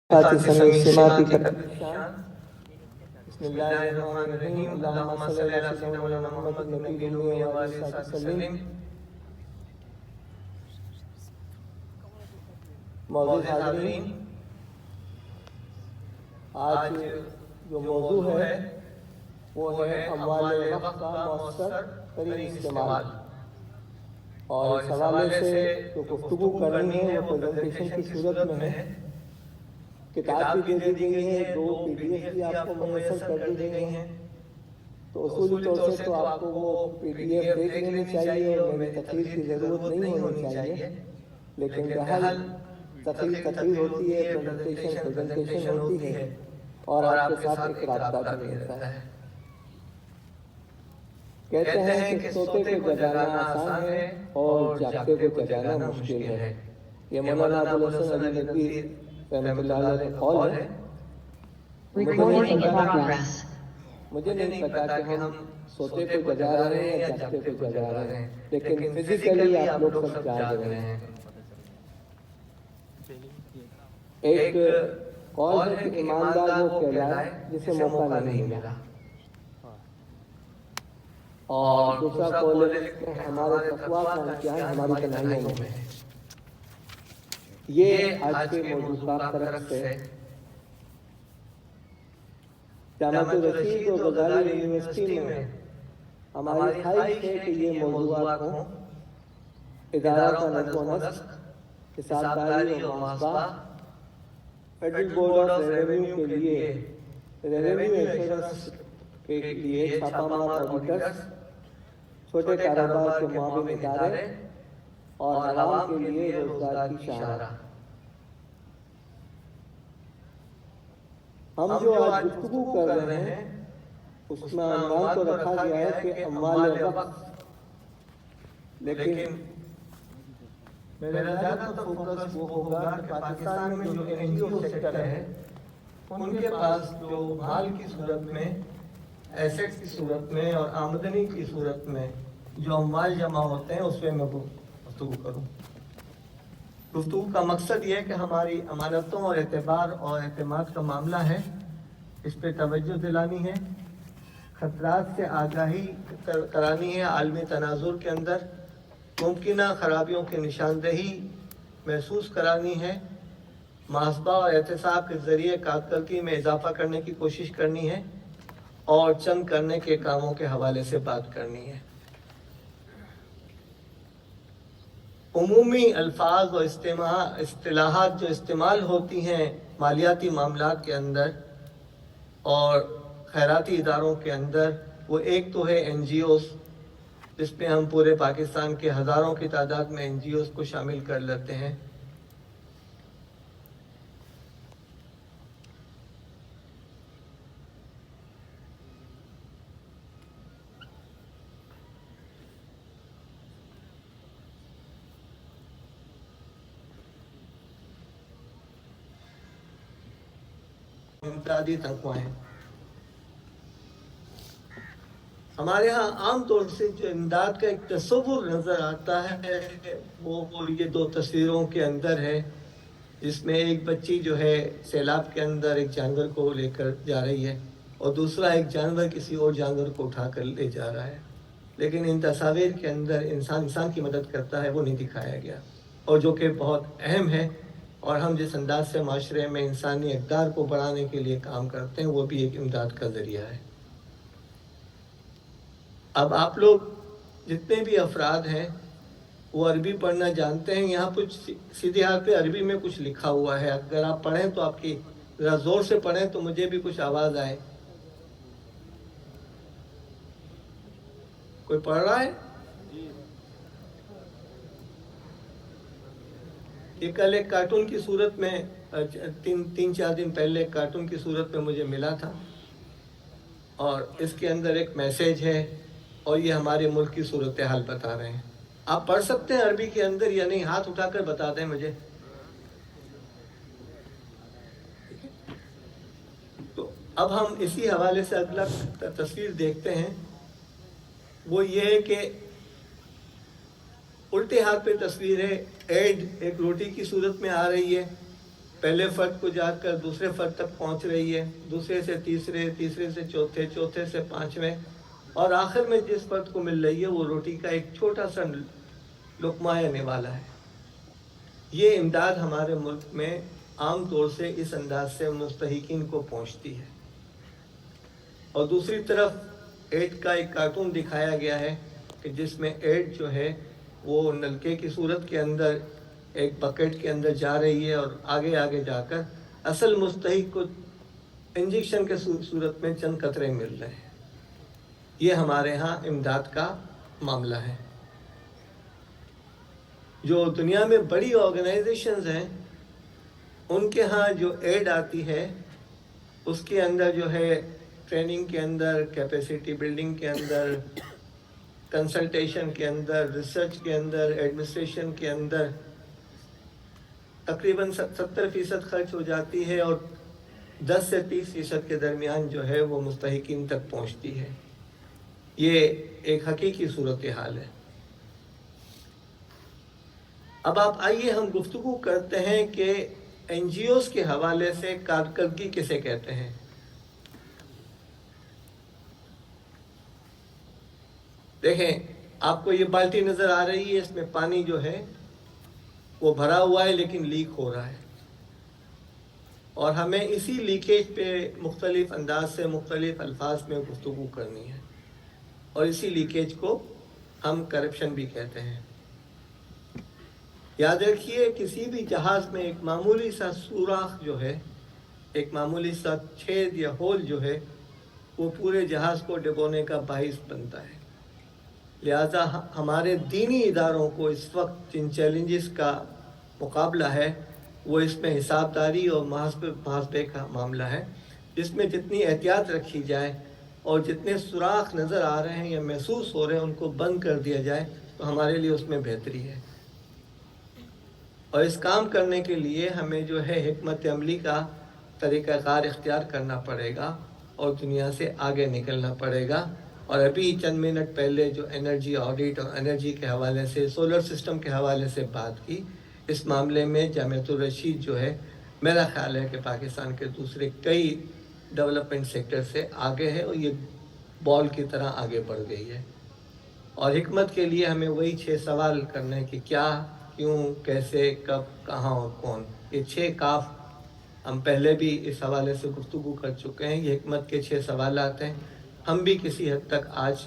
سماعتی شان بسم اللہ الرحمن الرحیم اللہم صلی علی سیدنا محمد النبی الامی و علیہ وسلم۔ معزز حاضرین، آج جو موضوع ہے وہ ہے اموال وقف کا مؤثر ترین استعمال، اور اس حوالے سے جو گفتگو کرنی ہے وہ پریزنٹیشن کی صورت میں ہے۔ کتاب بھی دے دی گئی ہے، 2 PDF بھی آپ کو میسر کر دی گئی ہیں، تو اصولی طور سے تو آپ کو وہ PDF دیکھ لینی چاہیے اور میری تقریر کی ضرورت نہیں ہونی چاہیے، لیکن بہرحال تقریر ہوتی ہے، پریزنٹیشن ہوتی ہے، اور آپ کے ساتھ ایک رابطہ بھی رہتا ہے۔ کہتے ہیں کہ سوتے کو جگانا آسان ہے اور جاگتے کو جگانا مشکل ہے۔ یہ مولانا ابوالحسن علی ندوی رحمۃ اللہ علیہ کا قول ہے۔ Recording in progress. مجھے نہیں پتا کہ ہم سوتے کو جگا رہے ہیں یا جاگتے کو جگا رہے ہیں، لیکن فزیکلی آپ لوگ سب جاگ رہے ہیں۔ ایک قول ہے کہ ایماندار وہ کہلائے جسے موقع نہیں ملا، اور دوسرا قول ہے کہ ہمارے تقویٰ کا امتحان ہماری تنہائیوں میں ہے۔ یہ آج کے موضوع کا طرف سے جامعۃ رشید و غزالی یونیورسٹی میں ہماری خواہش ہے کہ یہ موضوعات ہوں: ادارہ کا نظم و نسق، حسابداری و محاسبہ، فیڈرل بورڈ آف ریونیو کے لیے ریونیو ایشورنس کے لیے چھاپہ مار آڈیٹرز، چھوٹے کاروبار کے معاون ادارے، اور عوام کے لیے روزگار کی شاہراہ۔ ہم جو آج گفتگو کر رہے ہیں اس میں عنوان تو رکھا گیا ہے کہ اموال وقف، لیکن میرا زیادہ فوکس وہ ہوگا کہ پاکستان میں جو NGO سیکٹر ہے ان کے پاس جو مال کی صورت میں، ایسٹ کی صورت میں اور آمدنی کی صورت میں جو اموال جمع ہوتے ہیں اس پہ میں گفتگو کروں۔ گفتگو کا مقصد یہ ہے کہ ہماری امانتوں اور اعتبار اور اعتماد کا معاملہ ہے، اس پہ توجہ دلانی ہے، خطرات سے آگاہی کرانی ہے، عالمی تناظر کے اندر ممکنہ خرابیوں کی نشاندہی محسوس کرانی ہے، محاسبہ اور احتساب کے ذریعے کارکردگی میں اضافہ کرنے کی کوشش کرنی ہے، اور چند کرنے کے کاموں کے حوالے سے بات کرنی ہے۔ عمومی الفاظ و اصطلاحات جو استعمال ہوتی ہیں مالیاتی معاملات کے اندر اور خیراتی اداروں کے اندر، وہ ایک تو ہے NGOs، جس میں ہم پورے پاکستان کے ہزاروں کی تعداد میں NGOs کو شامل کر لیتے ہیں۔ امدادی تنخواہیں ہمارے ہاں عام طور سے جو امداد کا ایک تصور نظر آتا ہے وہ یہ 2 تصویروں کے اندر ہے، جس میں ایک بچی جو ہے سیلاب کے اندر ایک جانور کو لے کر جا رہی ہے، اور دوسرا ایک جانور کسی اور جانور کو اٹھا کر لے جا رہا ہے، لیکن ان تصاویر کے اندر انسان کی مدد کرتا ہے وہ نہیں دکھایا گیا، اور جو کہ بہت اہم ہے، اور ہم جس انداز سے معاشرے میں انسانی اقدار کو بڑھانے کے لیے کام کرتے ہیں وہ بھی ایک امداد کا ذریعہ ہے۔ اب آپ لوگ جتنے بھی افراد ہیں وہ عربی پڑھنا جانتے ہیں، یہاں کچھ سیدھے ہاتھ پہ عربی میں کچھ لکھا ہوا ہے، اگر آپ پڑھیں تو آپ کی ذرا زور سے پڑھیں تو مجھے بھی کچھ آواز آئے۔ کوئی پڑھ رہا ہے؟ یہ کل ایک کارٹون کی صورت میں 3-4 دن پہلے ایک کارٹون کی صورت میں مجھے ملا تھا، اور اس کے اندر ایک میسیج ہے، اور یہ ہمارے ملک کی صورتحال بتا رہے ہیں۔ آپ پڑھ سکتے ہیں عربی کے اندر یا نہیں؟ ہاتھ اٹھا کر بتا دیں مجھے۔ تو اب ہم اسی حوالے سے اگلا تصویر دیکھتے ہیں، وہ یہ ہے کہ الٹے ہاتھ پہ تصویر ہے، ایڈ ایک روٹی کی صورت میں آ رہی ہے، पहले फर्द को जाकर दूसरे फर्द तक पहुंच रही है, दूसरे से तीसरे, तीसरे से चौथे, चौथे से पांचवें, और आखिर में जिस फर्द को मिल रही है वो रोटी का एक छोटा सा लुकमा या निवाला है। ये इमदाद हमारे मुल्क में आम तौर से इस अंदाज से मुस्तहिकीन को पहुंचती है। और दूसरी तरफ एड का एक कार्टून दिखाया गया है कि जिसमें एड जो है वो नलके की सूरत के अंदर एक बकेट के अंदर जा रही है और आगे आगे जाकर असल मुस्तहिक को इंजेक्शन के सूरत में चंद कतरे मिल रहे हैं। ये हमारे यहाँ इमदाद का मामला है। जो दुनिया में बड़ी ऑर्गेनाइजेशंस हैं उनके यहाँ जो एड आती है उसके अंदर जो है ट्रेनिंग के अंदर, कैपेसिटी बिल्डिंग के अंदर, कंसल्टेशन के अंदर, रिसर्च के अंदर, एडमिनिस्ट्रेशन के अंदर तकरीबन 70% खर्च हो जाती है और 10 से 30% के दरमियान जो है वो मुस्तहिकीन तक पहुंचती है। ये एक हकीकी सूरत हाल है। अब आप आइए हम गुफ्तगू करते हैं कि NGOs के हवाले से कारकर्दगी किसे कहते हैं। देखें, आपको ये बाल्टी नज़र आ रही है, इसमें पानी जो है वो भरा हुआ है लेकिन लीक हो रहा है, और हमें इसी लीकेज पे मुख्तलिफ अंदाज से मुख्तलिफ अल्फाज में गुफ्तगू करनी है, और इसी लीकेज को हम करप्शन भी कहते हैं। याद रखिए, किसी भी जहाज़ में एक मामूली सा सुराख जो है, एक मामूली सा छेद या होल जो है, वो पूरे जहाज़ को डुबोने का बाइस बनता है। लिहाजा हमारे दीनी इदारों को इस वक्त जिन चैलेंजेस का मुकाबला है वो इसमें हिसाबदारी और मुहासबे का मामला है, जिसमें जितनी एहतियात रखी जाए और जितने सुराख नज़र आ रहे हैं या महसूस हो रहे हैं उनको बंद कर दिया जाए तो हमारे लिए उसमें बेहतरी है। और इस काम करने के लिए हमें जो है हिकमत अमली का तरीक़ाकार इख्तियार करना पड़ेगा और दुनिया से आगे निकलना पड़ेगा। और अभी चंद मिनट पहले जो एनर्जी ऑडिट और एनर्जी के हवाले से, सोलर सिस्टम के हवाले से बात की, इस मामले में जामियातुर रशीद जो है, मेरा ख़्याल है कि पाकिस्तान के दूसरे कई डेवलपमेंट सेक्टर से आगे है और ये बॉल की तरह आगे बढ़ गई है। और हिकमत के लिए हमें वही 6 सवाल करने हैं कि क्या, क्यों, कैसे, कब, कहाँ और कौन। ये 6 काफ हम पहले भी इस हवाले से गुफ्तगू कर चुके हैं। ये हिकमत के 6 सवाल आते हैं, हम भी किसी हद तक आज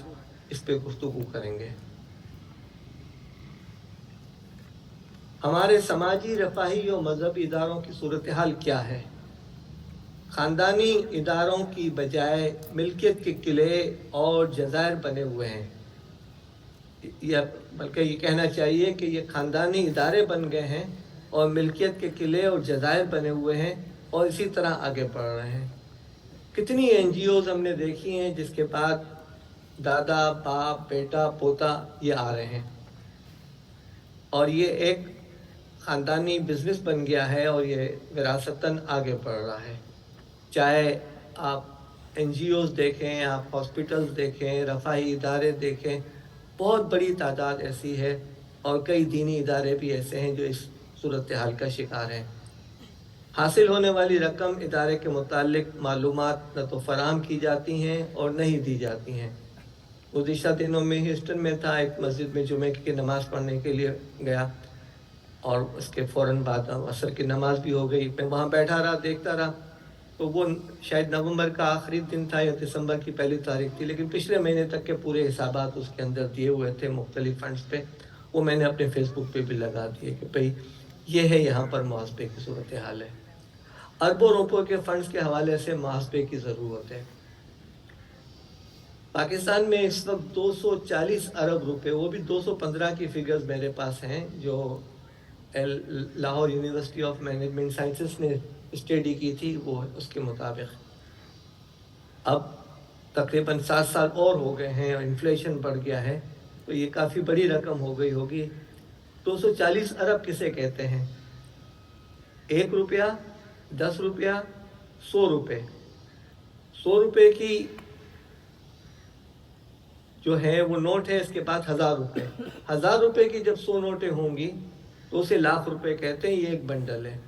इस पे गुफ्तगू करेंगे। हमारे समाजी, रफाही और मजहबी इदारों की सूरत हाल क्या है? ख़ानदानी इदारों की बजाय मिल्कियत के किले और जज़ायर बने हुए हैं, या बल्कि ये कहना चाहिए कि ये ख़ानदानी इदारे बन गए हैं और मिल्कियत के किले और जज़ायर बने हुए हैं और इसी तरह आगे बढ़ रहे हैं। कितनी NGOs हमने देखी हैं जिसके बाद दादा, बाप, बेटा, पोता ये आ रहे हैं और ये एक ख़ानदानी बिज़नेस बन गया है और ये विरासतन आगे बढ़ रहा है। चाहे आप NGOs देखें, आप हॉस्पिटल्स देखें, रफ़ाही इदारे देखें, बहुत बड़ी तादाद ऐसी है और कई दीनी इदारे भी ऐसे हैं जो इस सूरत हाल का शिकार हैं। हासिल होने वाली रकम इदारे के मुतालिक मालूमात न तो फराहम की जाती हैं और नहीं दी जाती हैं। गुज़िश्ता दिनों में ह्यूस्टन में था, एक मस्जिद में जुमे की नमाज़ पढ़ने के लिए गया और उसके फ़ौरन बाद असर की नमाज़ भी हो गई। मैं वहाँ बैठा रहा, देखता रहा, तो वो शायद नवंबर का आखिरी दिन था या दिसंबर की पहली तारीख थी, लेकिन पिछले महीने तक के पूरे हिसाबात उसके अंदर दिए हुए थे मुख्तलिफ फ़ंड्स पे। वो मैंने अपने फेसबुक पे भी लगा दिए कि भाई ये है, यहाँ पर मुहासबे की सूरत हाल है। अरबों रुपयों के फ़ंड्स के हवाले से मुहासबे की ज़रूरत है। पाकिस्तान में इस वक्त 240 अरब रुपए, वो भी 215 की फिगर्स मेरे पास हैं जो Lahore university of management sciences ने स्टडी की थी, वो उसके मुताबिक अब तकरीबन 7 साल और हो गए हैं और इन्फ्लेशन बढ़ गया है, तो ये काफ़ी बड़ी रकम हो गई होगी। 240 अरब किसे कहते हैं? 1 रुपया, 10 रुपया, 100 रुपये। 100 रुपये की जो है वो नोट है, इसके बाद 1000 रुपये। 1000 रुपये की जब 100 नोटें होंगी तो उसे लाख रुपए कहते हैं। ये एक बंडल है।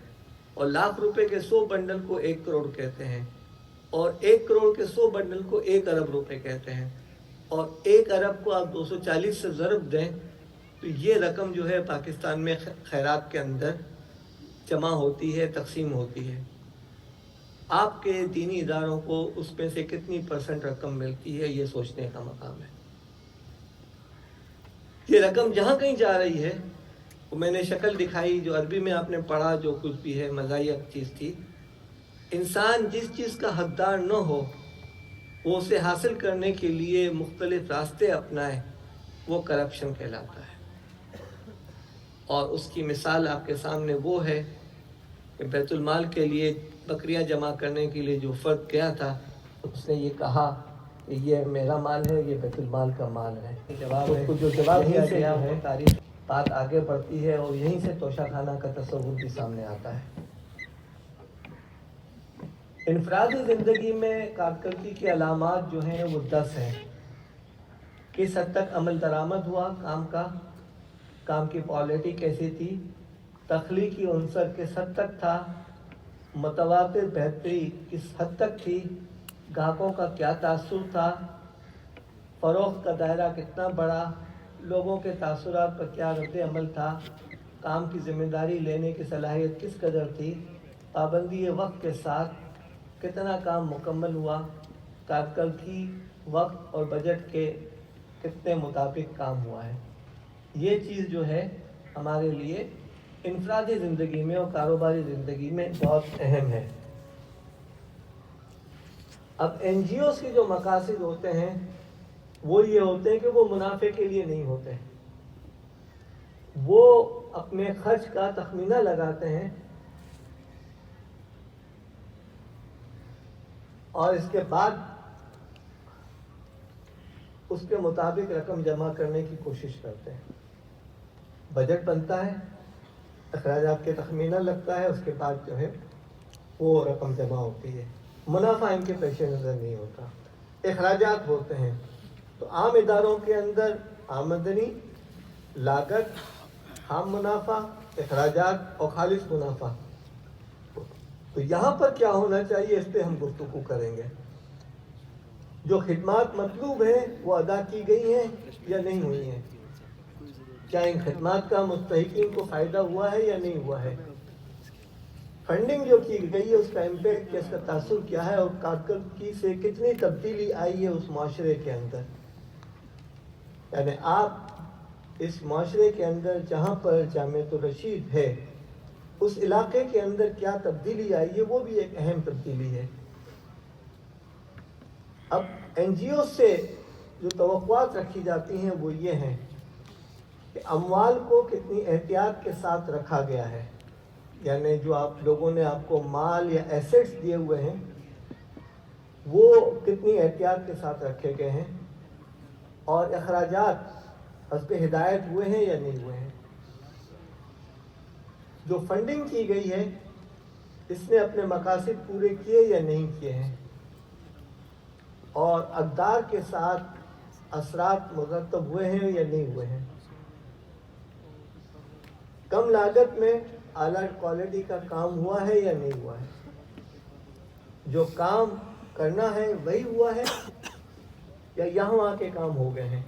और लाख रुपए के 100 बंडल को 1 करोड़ कहते हैं, और 1 करोड़ के 100 बंडल को 1 अरब रुपए कहते हैं, और 1 अरब को आप 240 से ज़रब दें तो ये रकम जो है पाकिस्तान में खैरात के अंदर जमा होती है, तकसीम होती है। आपके दीनी इदारों को उसमें से कितनी % रकम मिलती है, ये सोचने का मकाम है। ये रकम जहाँ कहीं जा रही है, वो मैंने शक्ल दिखाई, जो अरबी में आपने पढ़ा, जो कुछ भी है मज़ाहिया चीज़ थी। इंसान जिस चीज़ का हकदार न हो वो उसे हासिल करने के लिए मुख्तलिफ रास्ते अपनाए, वो करप्शन कहलाता है। और उसकी मिसाल आपके सामने वो है कि बैतुल माल के लिए बकरियां जमा करने के लिए जो फ़र्द गया था, उसने ये कहा कि ये मेरा माल है, ये बैतुल माल का माल है। उसको जो जवाब दिया गया है, तारीख बात आगे बढ़ती है और यहीं से तोशाखाना का तस्वुर भी सामने आता है। इनफरादी ज़िंदगी में कारकर्दगी के अलामात जो हैं वो 10 हैं। किस हद तक अमल दरामद हुआ काम की क्वालिटी कैसी थी, तख्लीकी उनसर किस हद तक था, मुतवातिर बेहतरी किस हद तक थी, ग्राहकों का क्या तासुर था, फ़रोख्त का दायरा कितना बड़ा, लोगों के तासुरात पर क्या रद्द अमल था, काम की ज़िम्मेदारी लेने की सलाहियत किस कदर थी, पाबंदी वक्त के साथ कितना काम मुकम्मल हुआ, कारकर्दगी वक्त और बजट के कितने मुताबिक काम हुआ है। ये चीज़ जो है हमारे लिए इनफरादी ज़िंदगी में और कारोबारी ज़िंदगी में बहुत अहम है। अब NGOs के जो मकासद होते हैं वो ये होते हैं कि वो मुनाफे के लिए नहीं होते, वो अपने खर्च का तखमीना लगाते हैं और इसके बाद उसके मुताबिक रकम जमा करने की कोशिश करते हैं। बजट बनता है, अखराजात के तखमीना लगता है, उसके बाद जो है वो रकम जमा होती है। मुनाफा इनके पेश नज़र नहीं होता। अखराजात होते हैं तो आम इदारों के अंदर आमदनी, लागत, आम मुनाफा, अखराजात और खालिस मुनाफा। तो यहाँ पर क्या होना चाहिए, इस पर हम गुफ्तगू करेंगे। जो खिदमात मतलूब हैं वो अदा की गई हैं या नहीं हुई हैं, क्या इन खिदमात का मुस्तहिकीन को फ़ायदा हुआ है या नहीं हुआ है, फंडिंग जो की गई है उसका इम्पैक्ट क्या, इसका तासुर क्या है, और कारकर्दगी से कितनी तब्दीली आई है उस माशरे के अंदर। यानी आप इस माशरे के अंदर जहाँ पर जामियातुर रशीद है उस इलाके के अंदर क्या तब्दीली आई है, वो भी एक अहम तब्दीली है। अब NGO से जो तवक्कुआत रखी जाती हैं वो ये हैं कि अमवाल को कितनी एहतियात के साथ रखा गया है, यानी जो आप लोगों ने आपको माल या एसेट्स दिए हुए हैं वो कितनी एहतियात के साथ रखे गए हैं, और अखराजात उस पर हिदायत हुए हैं या नहीं हुए हैं। जो फंडिंग की गई है इसने अपने मकासद पूरे किए या नहीं किए हैं, और अक़दार के साथ असरात मुरतब हुए हैं या नहीं हुए हैं। कम लागत में आला क्वालिटी का काम हुआ है या नहीं हुआ है, जो काम करना है वही हुआ है या यहाँ वहाँ के काम हो गए हैं।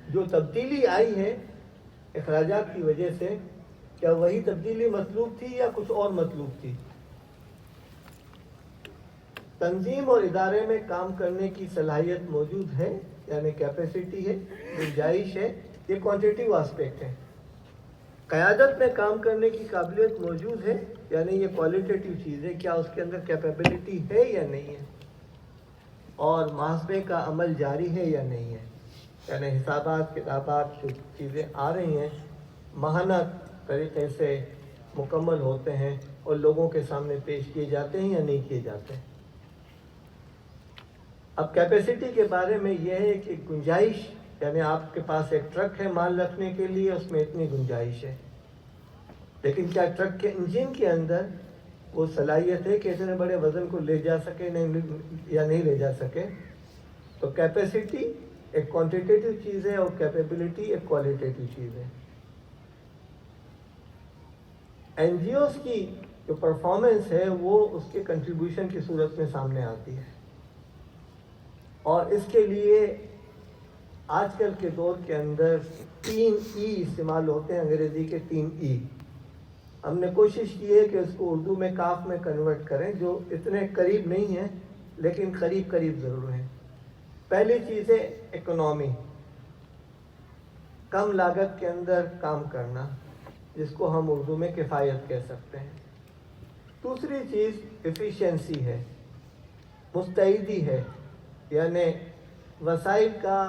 जो तब्दीली आई है अखराजात की वजह से, क्या वही तब्दीली मतलूब थी या कुछ और मतलूब थी। तंजीम और इदारे में काम करने की सलाहियत मौजूद है, यानी कैपेसिटी है, गुंजाइश है, ये क्वांटिटेटिव एस्पेक्ट है। क़यादत में काम करने की काबिलियत मौजूद है, यानी ये क्वालिटेटिव चीज़ है, क्या उसके अंदर कैपेबिलिटी है या नहीं है, और मुहासबे का अमल जारी है या नहीं है, यानी हिसाबात किताबात जो चीज़ें आ रही हैं माहाना तरीक़े से मुकम्मल होते हैं और लोगों के सामने पेश किए जाते हैं या नहीं किए जाते हैं। अब कैपेसिटी के बारे में यह है कि गुंजाइश, यानी आपके पास एक ट्रक है माल रखने के लिए, उसमें इतनी गुंजाइश है, लेकिन क्या ट्रक के इंजन के अंदर वो सलाहियत है कि इतने बड़े वज़न को ले जा सके नहीं ले जा सके। तो कैपेसिटी एक क्वांटिटेटिव चीज़ है और कैपेबिलिटी एक क्वालिटेटिव चीज़ है। NGOs की जो परफॉर्मेंस है वो उसके कंट्रीब्यूशन की सूरत में सामने आती है, और इसके लिए आजकल के दौर के अंदर 3 ई इस्तेमाल होते हैं, अंग्रेज़ी के 3 ई। हमने कोशिश की है कि उसको उर्दू में काफ में कन्वर्ट करें, जो इतने करीब नहीं हैं लेकिन करीब करीब ज़रूर हैं। पहली चीज़ है इकोनॉमी, कम लागत के अंदर काम करना, जिसको हम उर्दू में किफ़ायत कह सकते हैं। दूसरी चीज़ एफिशिएंसी है, मुस्तैदी है, यानी वसाइल का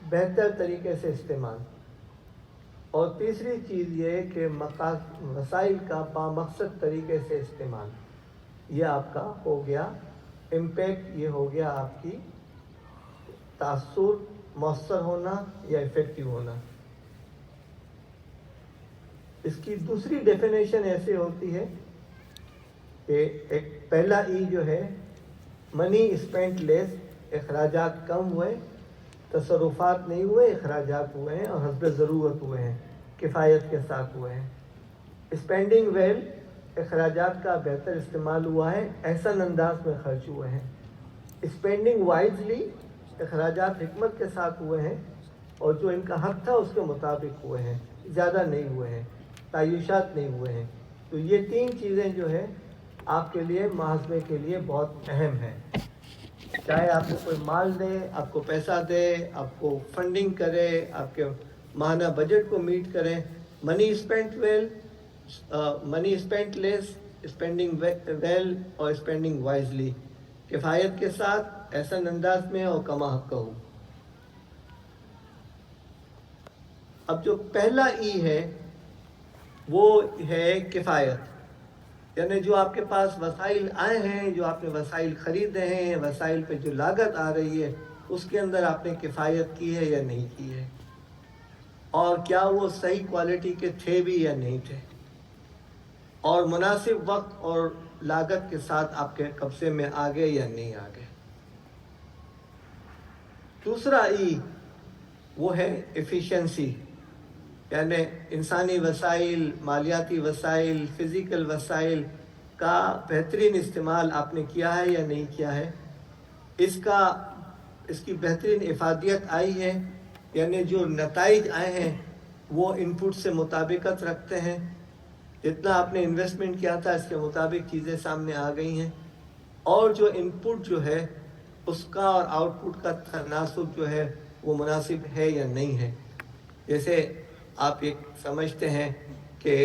बेहतर तरीके से इस्तेमाल। और तीसरी चीज़ ये है कि वसाइल का बामकसद तरीके से इस्तेमाल। ये आपका हो गया इम्पैक्ट, ये हो गया आपकी तासुर, मौसर होना या इफ़ेक्टिव होना। इसकी दूसरी डेफिनेशन ऐसे होती है कि एक पहला ई जो है, मनी स्पेंट लेस, अखराजात कम हुए, तसरुफात नहीं हुए, अखराजात हुए हैं और हस्ब ज़रूरत हुए हैं, किफ़ायत के साथ हुए हैं। स्पेंडिंग वेल, अखराजात का बेहतर इस्तेमाल हुआ है, एहसन अंदाज में खर्च हुए हैं। स्पेंडिंग वाइजली, अखराजात हिकमत के साथ हुए हैं और जो इनका हक था उसके मुताबिक हुए हैं, ज़्यादा नहीं हुए हैं, तायुशात नहीं हुए हैं। तो ये 3 चीज़ें जो है आपके लिए मुहासबे के लिए बहुत अहम है। चाहे आपको कोई माल दे, आपको पैसा दे, आपको फंडिंग करे, आपके माहाना बजट को मीट करें, money spent well, money spent less, spending well और स्पेंडिंग वाइजली, किफ़ायत के साथ, एहसन अंदाज में और कमा हक़ हो। अब जो पहला ई है वो है किफ़ायत, यानी जो आपके पास वसाइल आए हैं, जो आपने वसाइल ख़रीदे हैं, वसाइल पे जो लागत आ रही है उसके अंदर आपने किफ़ायत की है या नहीं की है, और क्या वो सही क्वालिटी के थे भी या नहीं थे, और मुनासिब वक्त और लागत के साथ आपके कब्ज़े में आ गए या नहीं आ गए। दूसरा ई वो है एफिशिएंसी, यानी इंसानी वसाइल, मालियाती वसाइल, फ़िज़िकल वसाइल का बेहतरीन इस्तेमाल आपने किया है या नहीं किया है, इसकी बेहतरीन इफ़ादियत आई है, यानी जो नताइज आए हैं वो इनपुट से मुताबिकत रखते हैं, जितना आपने इन्वेस्टमेंट किया था इसके मुताबिक चीज़ें सामने आ गई हैं, और जो इनपुट जो है उसका और आउटपुट का तनासुब जो है वो मुनासिब है या नहीं है। जैसे आप ये समझते हैं कि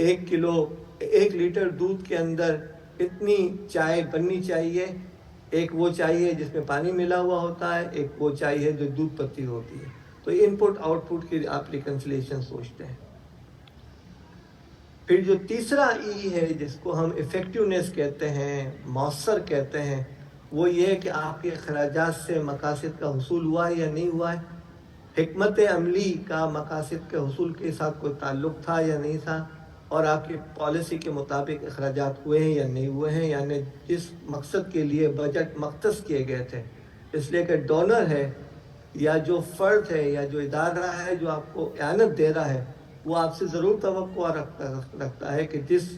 1 लीटर दूध के अंदर इतनी चाय बननी चाहिए, एक वो चाहिए जिसमें पानी मिला हुआ होता है, एक वो चाहिए जो दूध पत्ती होती है। तो इनपुट आउटपुट की आप रिकन्सिलेशन सोचते हैं। फिर जो तीसरा ई है जिसको हम इफ़ेक्टिवनेस कहते हैं, मौसर कहते हैं, वो ये है कि आपके अखराजात से मकासद का हुसूल हुआ है या नहीं हुआ है, हिकमत अमली का मकासद के हुसूल के साथ कोई ताल्लुक़ था या नहीं था, और आपकी पॉलिसी के मुताबिक अखराजात हुए हैं या नहीं हुए हैं, यानी जिस मकसद के लिए बजट मख्तस किए गए थे। इसलिए कि डोनर है या जो फ़र्द है या जो इदारा है जो आपको इआनत दे रहा है, वो आपसे ज़रूर तवक्को रखता है कि जिस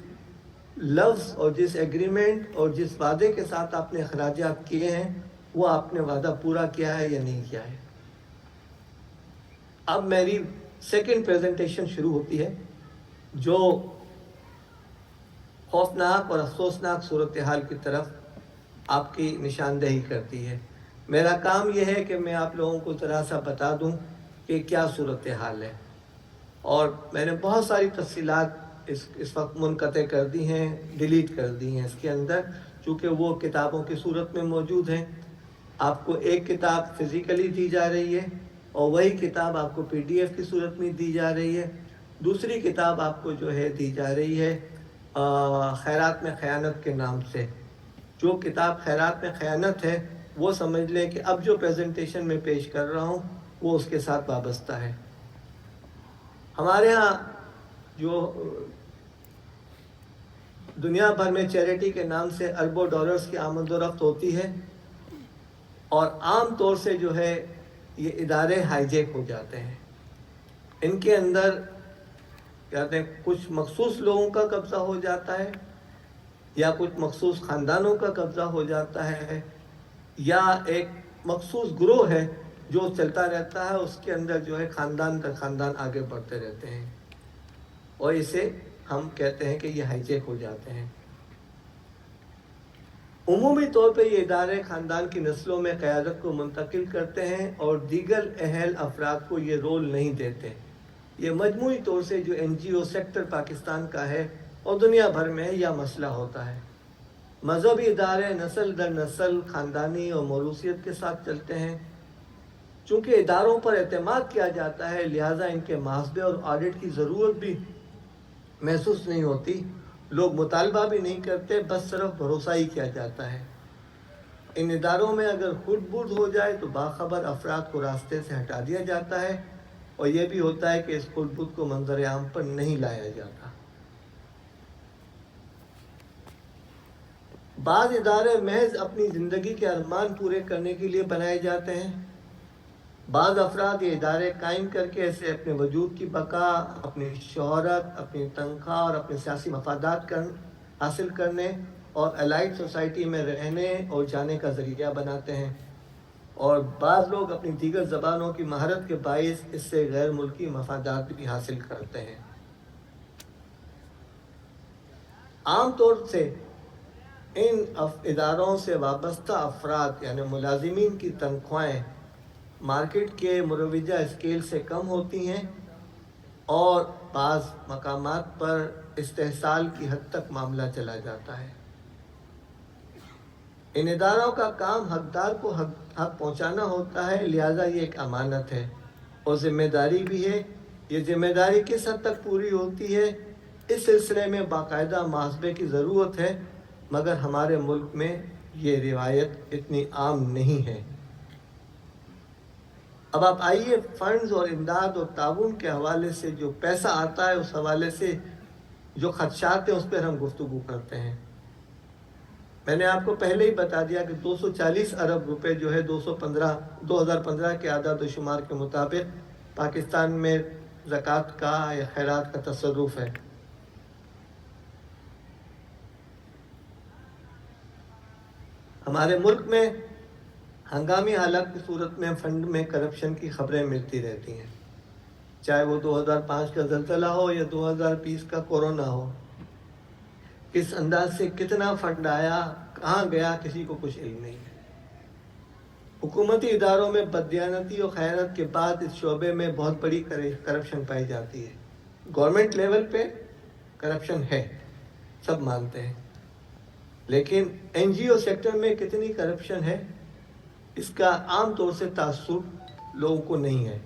लफ्ज़ और जिस एग्रीमेंट और जिस वादे के साथ आपने अखराजात किए हैं वो आपने वादा पूरा किया है या नहीं किया है। अब मेरी सेकंड प्रेजेंटेशन शुरू होती है जो खौफनाक और अफसोसनाक सूरत हाल की तरफ आपकी निशानदेही करती है। मेरा काम यह है कि मैं आप लोगों को ज़रा सा बता दूं कि क्या सूरत हाल है, और मैंने बहुत सारी तफसीलात इस वक्त मुनक़ते कर दी हैं, डिलीट कर दी हैं इसके अंदर, चूँकि वो किताबों की सूरत में मौजूद हैं। आपको एक किताब फ़िज़िकली दी जा रही है और वही किताब आपको PDF की सूरत में दी जा रही है। दूसरी किताब आपको जो है दी जा रही है खैरात में ख़यानत के नाम से। जो किताब खैरात में ख़यानत है वो समझ लें कि अब जो प्रेजेंटेशन मैं पेश कर रहा हूँ वो उसके साथ वाबस्ता है। हमारे यहाँ जो दुनिया भर में चैरिटी के नाम से अरबों डॉलर्स की आमद व रफ्त होती है, और आम तौर से जो है ये इदारे हाईजैक हो जाते हैं। इनके अंदर कहते हैं कुछ मखसूस लोगों का कब्जा हो जाता है, या कुछ मखसूस ख़ानदानों का कब्जा हो जाता है, या एक मखसूस ग्रोह है जो चलता रहता है, उसके अंदर जो है ख़ानदान का ख़ानदान आगे बढ़ते रहते हैं, और इसे हम कहते हैं कि ये हाईजैक हो जाते हैं। उमूमी तौर पे ये इदारे ख़ानदान की नस्लों में क़यादत को मुंतकिल करते हैं और दीगर अहल अफराद को ये रोल नहीं देते। ये मजमूई तौर से जो NGO सेक्टर पाकिस्तान का है और दुनिया भर में यह मसला होता है। मजहबी इदारे नस्ल दर नस्ल ख़ानदानी और मौरूसियत के साथ चलते हैं। चूँकि इदारों पर एतमाद किया जाता है, लिहाजा इनके मुहासबे और ऑडिट की ज़रूरत भी महसूस नहीं होती। लोग मुतालबा भी नहीं करते, बस सिर्फ भरोसा ही किया जाता है। इन इदारों में अगर खुद बुर्द हो जाए तो बाखबर अफराद को रास्ते से हटा दिया जाता है, और यह भी होता है कि इस खुद बुर्द को मंजर आम पर नहीं लाया जाता। बाज़ इदारे महज अपनी ज़िंदगी के अरमान पूरे करने के लिए बनाए जाते हैं। बाज़ अफराद ये इदारे कायम करके ऐसे अपने वजूद की बका, अपनी शोहरत, अपनी तनख्वाह और अपने सियासी मफादात हासिल करने और अलाइड सोसाइटी में रहने और जाने का ज़रिया बनाते हैं, और बाज़ लोग अपनी दीगर ज़बानों की महारत के बाइस इससे गैर मुल्की मफादात भी हासिल करते हैं। आम तौर से इन इदारों से वाबस्ता अफराद यानी मुलाजिमीन की तनख्वाहें मार्केट के मुरवजा स्केल से कम होती हैं, और बाज़ मकामात पर इस्तेहसाल की हद तक मामला चला जाता है। इन इदारों का काम हकदार को हक पहुँचाना होता है, लिहाजा ये एक अमानत है और ज़िम्मेदारी भी है। ये ज़िम्मेदारी किस हद तक पूरी होती है, इस सिलसिले में बाकायदा मुहासबे की ज़रूरत है, मगर हमारे मुल्क में ये रिवायत इतनी आम नहीं है। अब आप आइए फ़ंड्स और इमदाद और ताउन के हवाले से जो पैसा आता है, उस हवाले से जो खदशात हैं, उस पर हम गुफ्तगू करते हैं। मैंने आपको पहले ही बता दिया कि 240 अरब रुपए जो है 2015 के आदाद शुमार के मुताबिक पाकिस्तान में ज़कात का या खैरात का तसर्रुफ़ है। हमारे मुल्क में हंगामी हालात की सूरत में फ़ंड में करप्शन की ख़बरें मिलती रहती हैं, चाहे वो 2005 का ज़लज़ला हो या 2020 का कोरोना हो। किस अंदाज से कितना फ़ंड आया, कहाँ गया, किसी को कुछ इल्म नहीं है। हुकूमती इदारों में बददियानती और खयानत के बाद इस शोबे में बहुत बड़ी करप्शन पाई जाती है। गवर्नमेंट लेवल पे करप्शन है, सब मानते हैं, लेकिन NGO सेक्टर में कितनी करप्शन है, इसका आम तौर से तासुब लोगों को नहीं है।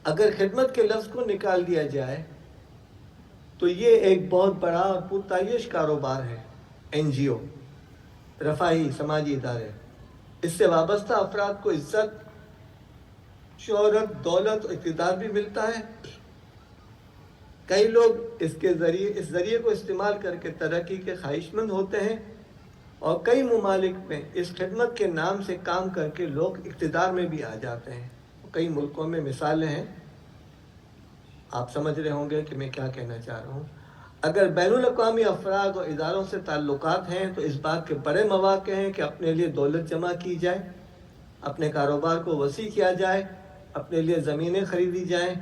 अगर खिदमत के लफ्ज़ को निकाल दिया जाए तो ये एक बहुत बड़ा और पुरतायश कारोबार है। NGO रफ़ाही समाजी इदारे, इससे वाबस्ता अफराद को इज़्ज़त, शोहरत, दौलत और इक़्तिदार भी मिलता है। कई लोग इस ज़रिए को इस्तेमाल करके तरक्की के ख्वाहिशमंद होते हैं, और कई ममालिक में इस खिदमत के नाम से काम करके लोग इक़्तिदार में भी आ जाते हैं। कई मुल्कों में मिसालें हैं, आप समझ रहे होंगे कि मैं क्या कहना चाह रहा हूँ। अगर बैनुल अक़वामी अफराद और इदारों से ताल्लुकात हैं तो इस बात के बड़े मौक़े हैं कि अपने लिए दौलत जमा की जाए, अपने कारोबार को वसी किया जाए, अपने लिए ज़मीनें ख़रीदी जाएँ,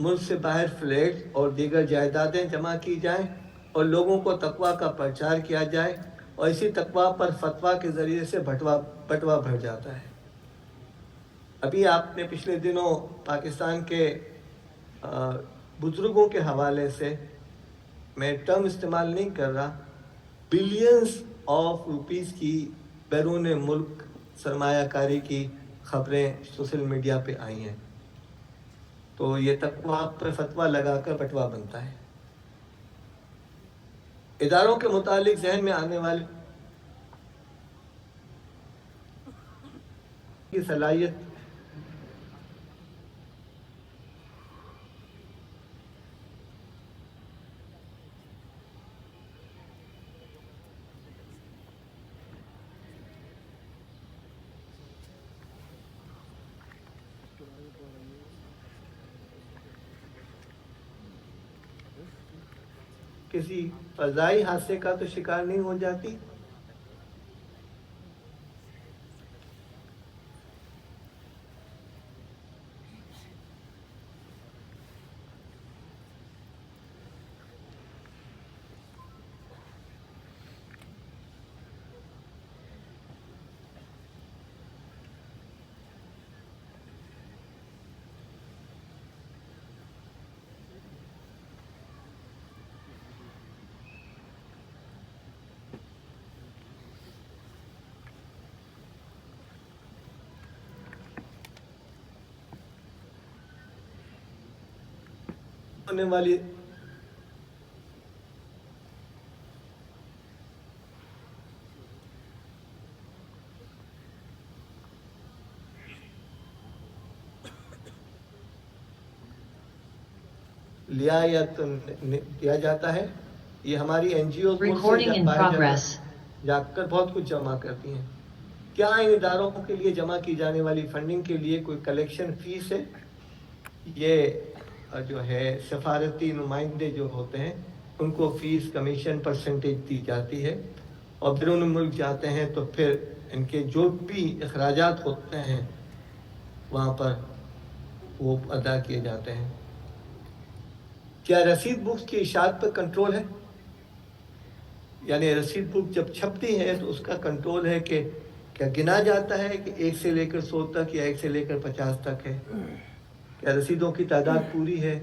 मुल्क से बाहर फ्लैट और दीगर जायदादें जमा की जाएँ, और लोगों को तक़वा का प्रचार किया जाए, और इसी तक़वा पर फतवा के ज़रिए से बटवा भर जाता है। अभी आपने पिछले दिनों पाकिस्तान के बुज़ुर्गों के हवाले से, मैं टर्म इस्तेमाल नहीं कर रहा, बिलियंस ऑफ रुपीस की बैरून मुल्क सरमायाकारी की ख़बरें सोशल मीडिया पे आई हैं। तो ये तक़वा पर फतवा लगाकर बटवा बनता है। इदारों के मुतालिक जहन में आने वाली की सलाहियत किसी फजाई हादसे का तो शिकार नहीं हो जाती। होने वाली लिया या तो किया जाता है। ये हमारी एनजीओ Recording in progress. जाकर बहुत कुछ जमा करती हैं। क्या इन इदारों के लिए जमा की जाने वाली फंडिंग के लिए कोई कलेक्शन फीस है? ये जो है सफारती नुमाइंदे जो होते हैं उनको फीस कमीशन परसेंटेज दी जाती है, और फिर उन मुल्क जाते हैं तो फिर इनके जो भी अखराजात होते हैं वहाँ पर वो अदा किए जाते हैं। क्या रसीद बुक्स की इशाअत पर कंट्रोल है? यानी रसीद बुक जब छपती है तो उसका कंट्रोल है कि क्या गिना जाता है कि 1 से लेकर 100 तक या 1 से लेकर 50 तक है? क्या रसीदों की तादाद पूरी है?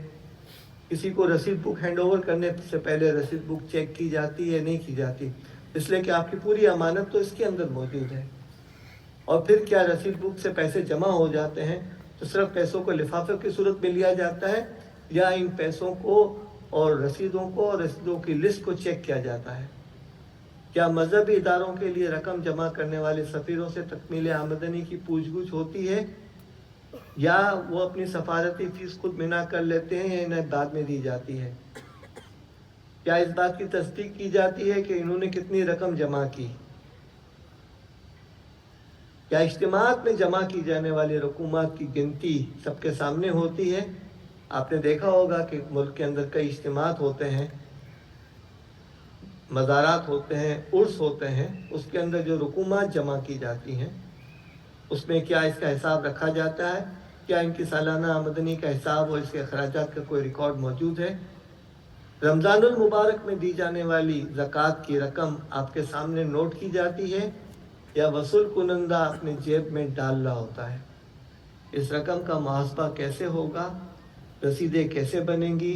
किसी को रसीद बुक हैंड ओवर करने से पहले रसीद बुक चेक की जाती है, नहीं की जाती, इसलिए कि आपकी पूरी अमानत तो इसके अंदर मौजूद है। और फिर क्या रसीद बुक से पैसे जमा हो जाते हैं तो सिर्फ पैसों को लिफाफे की सूरत में लिया जाता है, या इन पैसों को और रसीदों की लिस्ट को चेक किया जाता है? क्या मजहबी इदारों के लिए रकम जमा करने वाले सफ़ीरों से तकमील आमदनी की पूछ-गुछ होती है, या वो अपनी सफारती फीस खुद बिना कर लेते हैं या इन्हें बाद में दी जाती है? क्या इस बात की तस्दीक की जाती है कि इन्होंने कितनी रकम जमा की? क्या इज्तिमात में जमा की जाने वाली रकूमात की गिनती सबके सामने होती है? आपने देखा होगा कि मुल्क के अंदर कई इज्तिमात होते हैं, मज़ारात होते हैं, उर्स होते हैं, उसके अंदर जो रकूमात जमा की जाती हैं उसमें क्या इसका हिसाब रखा जाता है? क्या इनकी सालाना आमदनी का हिसाब और इसके अखराजात का कोई रिकॉर्ड मौजूद है? रमज़ानुल मुबारक में दी जाने वाली ज़कात की रकम आपके सामने नोट की जाती है या वसूल कुनंदा अपने जेब में डाल रहा होता है? इस रकम का मुहासबा कैसे होगा? रसीदें कैसे बनेंगी?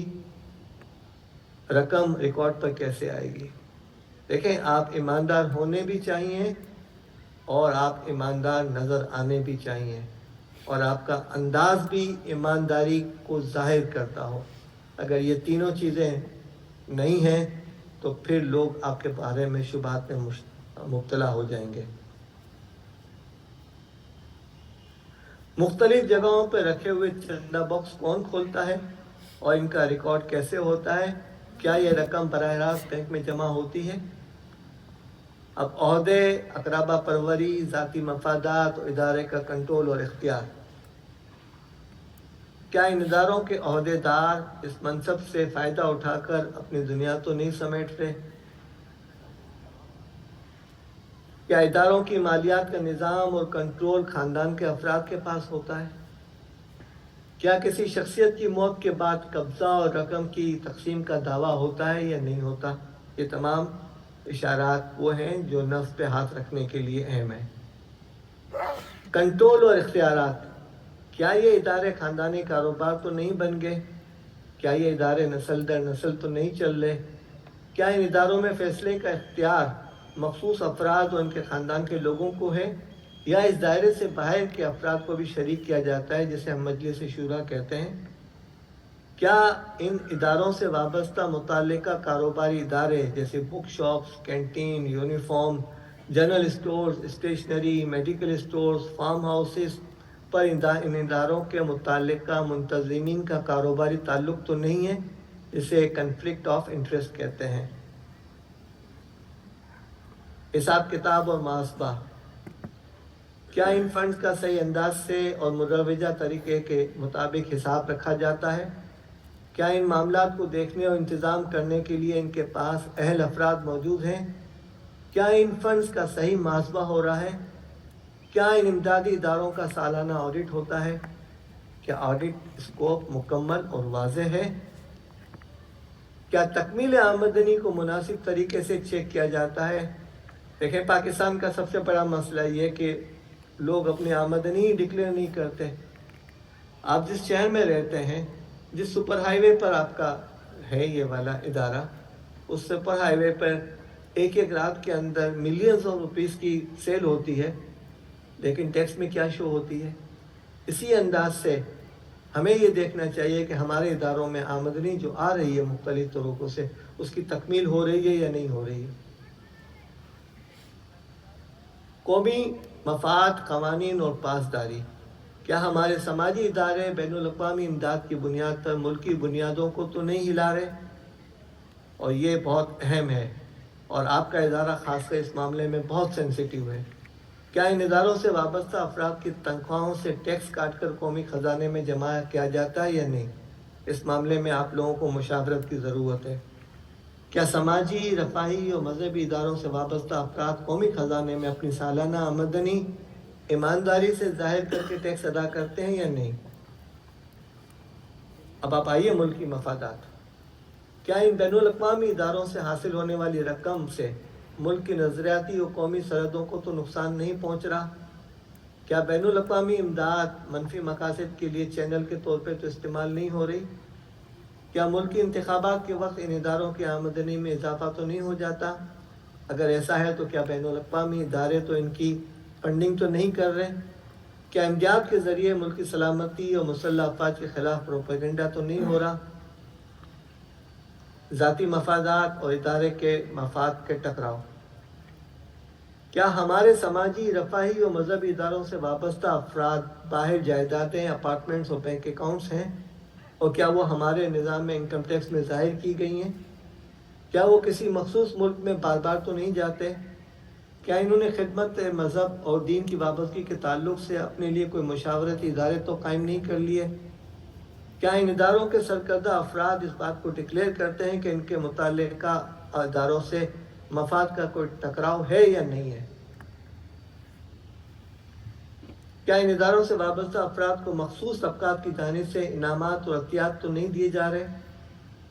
रकम रिकॉर्ड पर कैसे आएगी? देखें, आप ईमानदार होने भी चाहिए और आप ईमानदार नज़र आने भी चाहिए, और आपका अंदाज भी ईमानदारी को ज़ाहिर करता हो। अगर ये तीनों चीज़ें नहीं हैं तो फिर लोग आपके बारे में शुबात में मुब्तला हो जाएंगे। मुख्तलिफ जगहों पर रखे हुए चंदा बॉक्स कौन खोलता है और इनका रिकॉर्ड कैसे होता है? क्या ये रकम बराह रास्त बैंक में जमा होती है? अब ओहदे, अकराबा परवरी, ज़ाती मफादात और इदारे का कंट्रोल और इख्तियार, क्या इन इदारों के ओहदेदार इस मनसब से फ़ायदा उठाकर अपनी दुनिया तो नहीं समेट रहे? क्या इदारों की मालियात का निज़ाम और कंट्रोल ख़ानदान के अफराद के पास होता है? क्या किसी शख्सियत की मौत के बाद कब्ज़ा और रकम की तकसीम का दावा होता है या नहीं होता? ये तमाम इशारात वो हैं जो नफ्स पे हाथ रखने के लिए अहम हैं। कंट्रोल और इख्तियारात, क्या ये इदारे ख़ानदानी कारोबार तो नहीं बन गए? क्या ये इदारे नस्ल दर नस्ल तो नहीं चल रहे? क्या इन इदारों में फ़ैसले का इख्तियार मखसूस अफराद और उनके ख़ानदान के लोगों को है, या इस दायरे से बाहर के अफराद को भी शरीक किया जाता है, जिसे हम मजलिस शूरा कहते हैं? क्या इन इदारों से वाबस्ता मुताल्लिका कारोबारी इदारे जैसे book shops, canteen, uniform, general stores, stationery, medical stores, farm houses पर इन इदारों के मुताल्लिका मुंतज़िमीन का कारोबारी ताल्लुक़ तो नहीं है, जिसे कन्फ्लिक्ट ऑफ इंटरेस्ट कहते हैं? हिसाब किताब और मुहासबा, क्या इन फंड्स का सही अंदाज से और मुरवजा तरीके के मुताबिक हिसाब रखा जाता है? کیا ان معاملات کو دیکھنے اور انتظام کرنے کے لیے ان کے پاس اہل افراد موجود ہیں؟ کیا ان فنڈز کا صحیح محاسبہ ہو رہا ہے؟ کیا ان امدادی اداروں کا سالانہ آڈٹ ہوتا ہے؟ کیا آڈٹ اسکوپ مکمل اور واضح ہے؟ کیا تکمیل آمدنی کو مناسب طریقے سے چیک کیا جاتا ہے؟ دیکھیں، پاکستان کا سب سے بڑا مسئلہ یہ کہ لوگ اپنی آمدنی ڈکلیئر نہیں کرتے۔ آپ جس شہر میں رہتے ہیں، جس سپر ہائی وے پر آپ کا ہے یہ والا ادارہ، اس سپر ہائی وے پر ایک رات کے اندر ملینز آف روپیز کی سیل ہوتی ہے، لیکن ٹیکس میں کیا شو ہوتی ہے؟ اسی انداز سے ہمیں یہ دیکھنا چاہیے کہ ہمارے اداروں میں آمدنی جو آ رہی ہے مختلف طریقوں سے، اس کی تکمیل ہو رہی ہے یا نہیں ہو رہی ہے۔ قومی مفاد، قوانین اور پاسداری، کیا ہمارے سماجی ادارے بین الاقوامی امداد کی بنیاد پر ملکی بنیادوں کو تو نہیں ہلا رہے؟ اور یہ بہت اہم ہے، اور آپ کا ادارہ خاص کر اس معاملے میں بہت سینسیٹیو ہے۔ کیا ان اداروں سے وابستہ افراد کی تنخواہوں سے ٹیکس کاٹ کر قومی خزانے میں جمع کیا جاتا ہے یا نہیں؟ اس معاملے میں آپ لوگوں کو مشاورت کی ضرورت ہے۔ کیا سماجی، رفاہی اور مذہبی اداروں سے وابستہ افراد قومی خزانے میں اپنی سالانہ آمدنی ایمانداری سے ظاہر کر کے ٹیکس ادا کرتے ہیں یا نہیں؟ اب آپ آئیے ملکی مفادات۔ کیا ان بین الاقوامی اداروں سے حاصل ہونے والی رقم سے ملک کی نظریاتی اور قومی سرحدوں کو تو نقصان نہیں پہنچ رہا؟ کیا بین الاقوامی امداد منفی مقاصد کے لیے چینل کے طور پہ تو استعمال نہیں ہو رہی؟ کیا ملکی انتخابات کے وقت ان اداروں کی آمدنی میں اضافہ تو نہیں ہو جاتا؟ اگر ایسا ہے تو کیا بین الاقوامی ادارے تو ان کی فنڈنگ تو نہیں کر رہے؟ کیا امداد کے ذریعے ملکی سلامتی اور مسلح افواج کے خلاف پروپیگنڈا تو نہیں ہو رہا؟ ذاتی مفادات اور ادارے کے مفاد کے ٹکراؤ، کیا ہمارے سماجی، رفاہی اور مذہبی اداروں سے وابستہ افراد باہر جائیدادیں، اپارٹمنٹس اور بینک اکاؤنٹس ہیں، اور کیا وہ ہمارے نظام میں انکم ٹیکس میں ظاہر کی گئی ہیں؟ کیا وہ کسی مخصوص ملک میں بار بار تو نہیں جاتے؟ کیا انہوں نے خدمت مذہب اور دین کی وابستگی کے تعلق سے اپنے لیے کوئی مشاورتی ادارے تو قائم نہیں کر لیے؟ کیا ان اداروں کے سرکردہ افراد اس بات کو ڈکلیئر کرتے ہیں کہ ان کے متعلقہ اداروں سے مفاد کا کوئی ٹکراؤ ہے یا نہیں ہے؟ کیا ان اداروں سے وابستہ افراد کو مخصوص طبقات کی جانب سے انعامات اور عطیات تو نہیں دیے جا رہے؟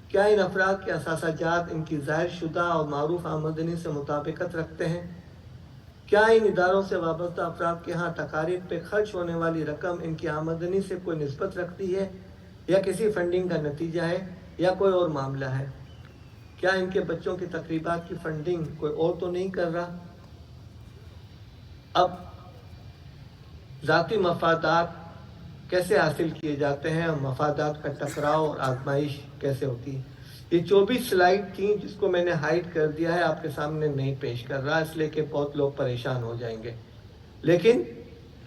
کیا ان افراد کے اثاثہ جات ان کی ظاہر شدہ اور معروف آمدنی سے مطابقت رکھتے ہیں؟ کیا ان اداروں سے وابستہ افراد کے ہاں تقاریب پہ خرچ ہونے والی رقم ان کی آمدنی سے کوئی نسبت رکھتی ہے، یا کسی فنڈنگ کا نتیجہ ہے، یا کوئی اور معاملہ ہے؟ کیا ان کے بچوں کی تقریبات کی فنڈنگ کوئی اور تو نہیں کر رہا؟ اب ذاتی مفادات کیسے حاصل کیے جاتے ہیں اور مفادات کا ٹکراؤ اور آزمائش کیسے ہوتی ہے؟ یہ 24 سلائیڈ تھیں جس کو میں نے ہائڈ کر دیا ہے، آپ کے سامنے نہیں پیش کر رہا اس لیے کہ بہت لوگ پریشان ہو جائیں گے، لیکن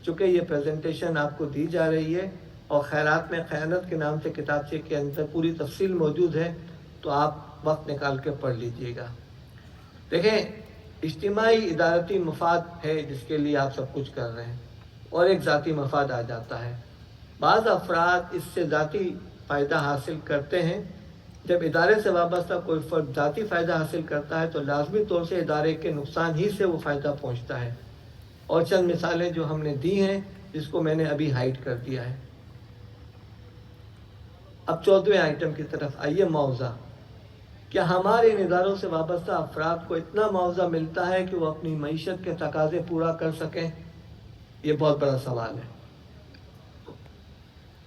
چونکہ یہ پریزنٹیشن آپ کو دی جا رہی ہے اور خیرات میں خیانت کے نام سے کتابچے کے اندر پوری تفصیل موجود ہے، تو آپ وقت نکال کے پڑھ لیجئے گا۔ دیکھیں، اجتماعی ادارتی مفاد ہے جس کے لیے آپ سب کچھ کر رہے ہیں، اور ایک ذاتی مفاد آ جاتا ہے۔ بعض افراد اس سے ذاتی فائدہ حاصل کرتے ہیں۔ جب ادارے سے وابستہ کوئی فرد ذاتی فائدہ حاصل کرتا ہے تو لازمی طور سے ادارے کے نقصان ہی سے وہ فائدہ پہنچتا ہے، اور چند مثالیں جو ہم نے دی ہیں جس کو میں نے ابھی ہائڈ کر دیا ہے۔ اب 14ویں آئٹم کی طرف آئیے، معاوضہ۔ کیا ہمارے ان اداروں سے وابستہ افراد کو اتنا معاوضہ ملتا ہے کہ وہ اپنی معیشت کے تقاضے پورا کر سکیں؟ یہ بہت بڑا سوال ہے۔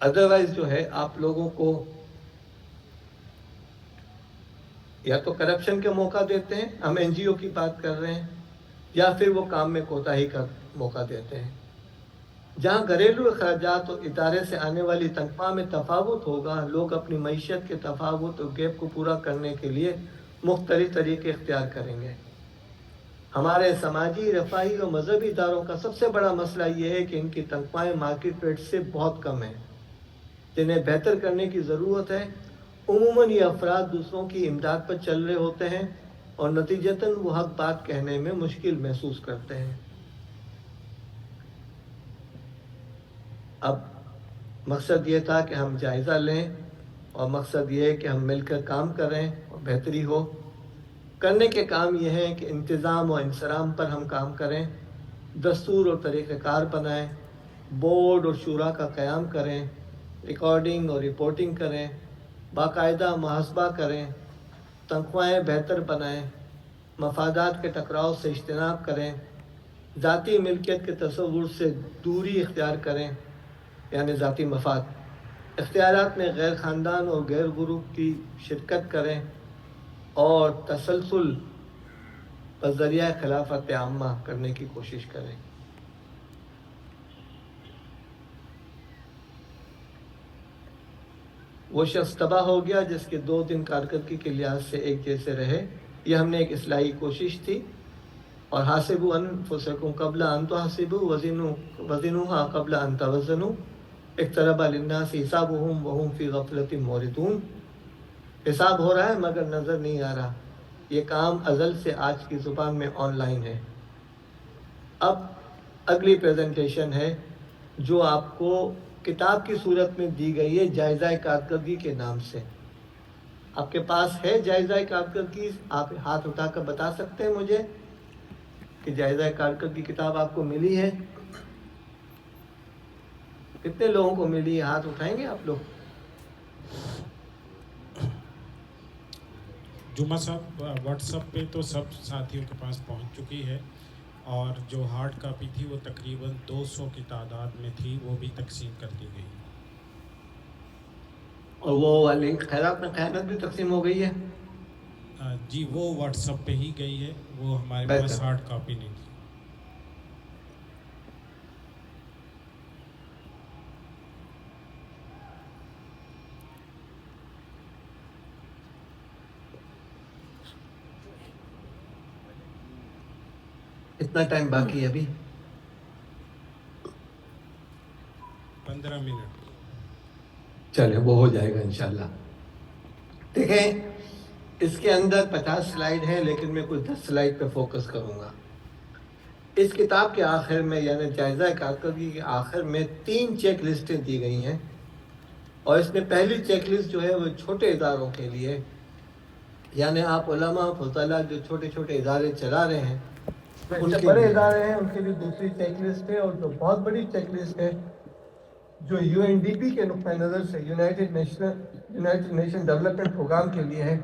ادروائز جو ہے آپ لوگوں کو یا تو کرپشن کے موقع دیتے ہیں، ہم این جی او کی بات کر رہے ہیں، یا پھر وہ کام میں کوتاہی کا موقع دیتے ہیں۔ جہاں گھریلو اخراجات اور ادارے سے آنے والی تنخواہ میں تفاوت ہوگا، لوگ اپنی معیشت کے تفاوت اور گیپ کو پورا کرنے کے لیے مختلف طریقے اختیار کریں گے۔ ہمارے سماجی، رفاہی اور مذہبی اداروں کا سب سے بڑا مسئلہ یہ ہے کہ ان کی تنخواہیں مارکیٹ ریٹ سے بہت کم ہیں، جنہیں بہتر کرنے کی ضرورت ہے۔ عموماً یہ افراد دوسروں کی امداد پر چل رہے ہوتے ہیں اور نتیجتاً وہ حق بات کہنے میں مشکل محسوس کرتے ہیں۔ اب مقصد یہ تھا کہ ہم جائزہ لیں اور مقصد یہ ہے کہ ہم مل کر کام کریں اور بہتری ہو. کرنے کے کام یہ ہے کہ انتظام و انصرام پر ہم کام کریں، دستور اور طریقہ کار بنائیں، بورڈ اور شورا کا قیام کریں، ریکارڈنگ اور رپورٹنگ کریں، باقاعدہ محاسبہ کریں، تنخواہیں بہتر بنائیں، مفادات کے ٹکراؤ سے اجتناب کریں، ذاتی ملکیت کے تصور سے دوری اختیار کریں، یعنی ذاتی مفاد، اختیارات میں غیر خاندان اور غیر گروپ کی شرکت کریں، اور تسلسل بذریعہ خلافت عامہ کرنے کی کوشش کریں. وہ شخص تباہ ہو گیا جس کے 2 دن کارکردگی کے لحاظ سے ایک جیسے رہے. یہ ہم نے ایک اصلاحی کوشش تھی. اور حاسبوا انفسکم قبل ان تحاسبوا وزنوها قبل ان توزنوا اقترب للناس حسابهم وهم في غفلة موردون. حساب ہو رہا ہے مگر نظر نہیں آ رہا. یہ کام ازل سے آج کی زبان میں آن لائن ہے. اب اگلی پریزنٹیشن ہے جو آپ کو کتاب کی صورت میں دی گئی ہے جائزہ کارکردگی کے نام سے. آپ کے پاس ہے جائزہ کارکردگی؟ آپ ہاتھ اٹھا کر بتا سکتے ہیں مجھے کہ جائزہ کارکردگی کتاب آپ کو ملی ہے؟ کتنے لوگوں کو ملی ہے؟ ہاتھ اٹھائیں گے آپ لوگ؟ جمعہ صاحب واٹس ایپ پہ تو سب ساتھیوں کے پاس پہنچ چکی ہے، اور جو ہارڈ کاپی تھی وہ تقریباً 200 کی تعداد میں تھی، وہ بھی تقسیم کر دی گئی. اور وہ لنک خیرات میں خیانت بھی تقسیم ہو گئی ہے؟ جی وہ واٹس ایپ پہ ہی گئی ہے، وہ ہمارے بہتر. پاس ہارڈ کاپی نہیں تھی. اتنا ٹائم باقی ہے ابھی؟ 15 منٹ. چلے وہ ہو جائے گا انشاءاللہ. دیکھیں اس کے اندر 50 سلائیڈ ہیں، لیکن میں کچھ 10 سلائیڈ پہ فوکس کروں گا. اس کتاب کے آخر میں یعنی جائزہ کارکردگی کے آخر میں 3 چیک لسٹیں دی گئی ہیں. اور اس میں پہلی چیک لسٹ جو ہے وہ چھوٹے اداروں کے لیے، یعنی آپ علماء فضلاء جو چھوٹے چھوٹے ادارے چلا رہے ہیں، ان کے بڑے ادارے ہیں ان کے لیے دوسری چیک لسٹ ہے. اور جو بہت بڑی چیک لسٹ ہے جو UNDP کے نقطۂ نظر سے یونائٹڈ نیشن ڈیولپمنٹ پروگرام کے لیے ہے،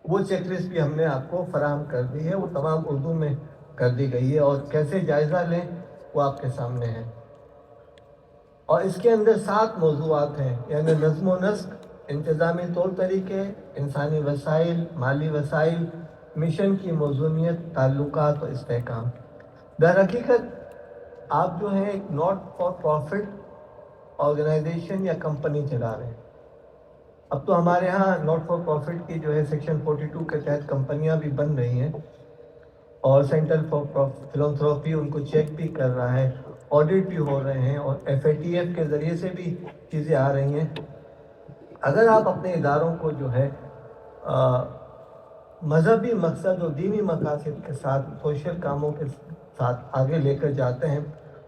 وہ چیک لسٹ بھی ہم نے آپ کو فراہم کر دی ہے. وہ تمام اردو میں کر دی گئی ہے، اور کیسے جائزہ لیں وہ آپ کے سامنے ہے. اور اس کے اندر 7 موضوعات ہیں، یعنی نظم و نسق، انتظامی طور طریقے، انسانی وسائل، مالی وسائل، مشن کی موزونیت، تعلقات اور استحکام. در حقیقت آپ جو ہیں ایک ناٹ فار پروفٹ آرگنائزیشن یا کمپنی چلا رہے ہیں. اب تو ہمارے ہاں ناٹ فار پروفٹ کی جو ہے سیکشن 42 کے تحت کمپنیاں بھی بن رہی ہیں، اور سینٹر فار فلانتھروپی ان کو چیک بھی کر رہا ہے، آڈٹ بھی ہو رہے ہیں، اور FATF کے ذریعے سے بھی چیزیں آ رہی ہیں. اگر آپ اپنے اداروں کو جو ہے مذہبی مقصد اور دینی مقاصد کے ساتھ سوشل کاموں کے ساتھ آگے لے کر جاتے ہیں،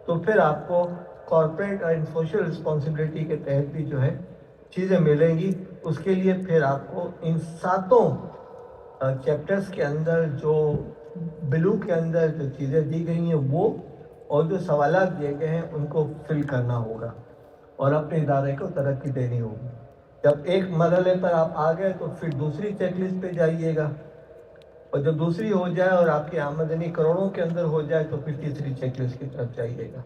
تو پھر آپ کو کارپوریٹ اینڈ سوشل رسپانسبلٹی کے تحت بھی جو ہے چیزیں ملیں گی. اس کے لیے پھر آپ کو ان 7 چیپٹرز کے اندر جو بلو کے اندر جو چیزیں دی گئی ہیں وہ، اور جو سوالات دیے گئے ہیں ان کو فل کرنا ہوگا، اور اپنے ادارے کو ترقی دینی ہوگی. جب ایک مرحلے پر آپ آ گئے تو پھر دوسری چیک لسٹ پہ جائیے گا، اور جب دوسری ہو جائے اور آپ کی آمدنی کروڑوں کے اندر ہو جائے تو پھر تیسری چیک لسٹ کی طرف جائیے گا.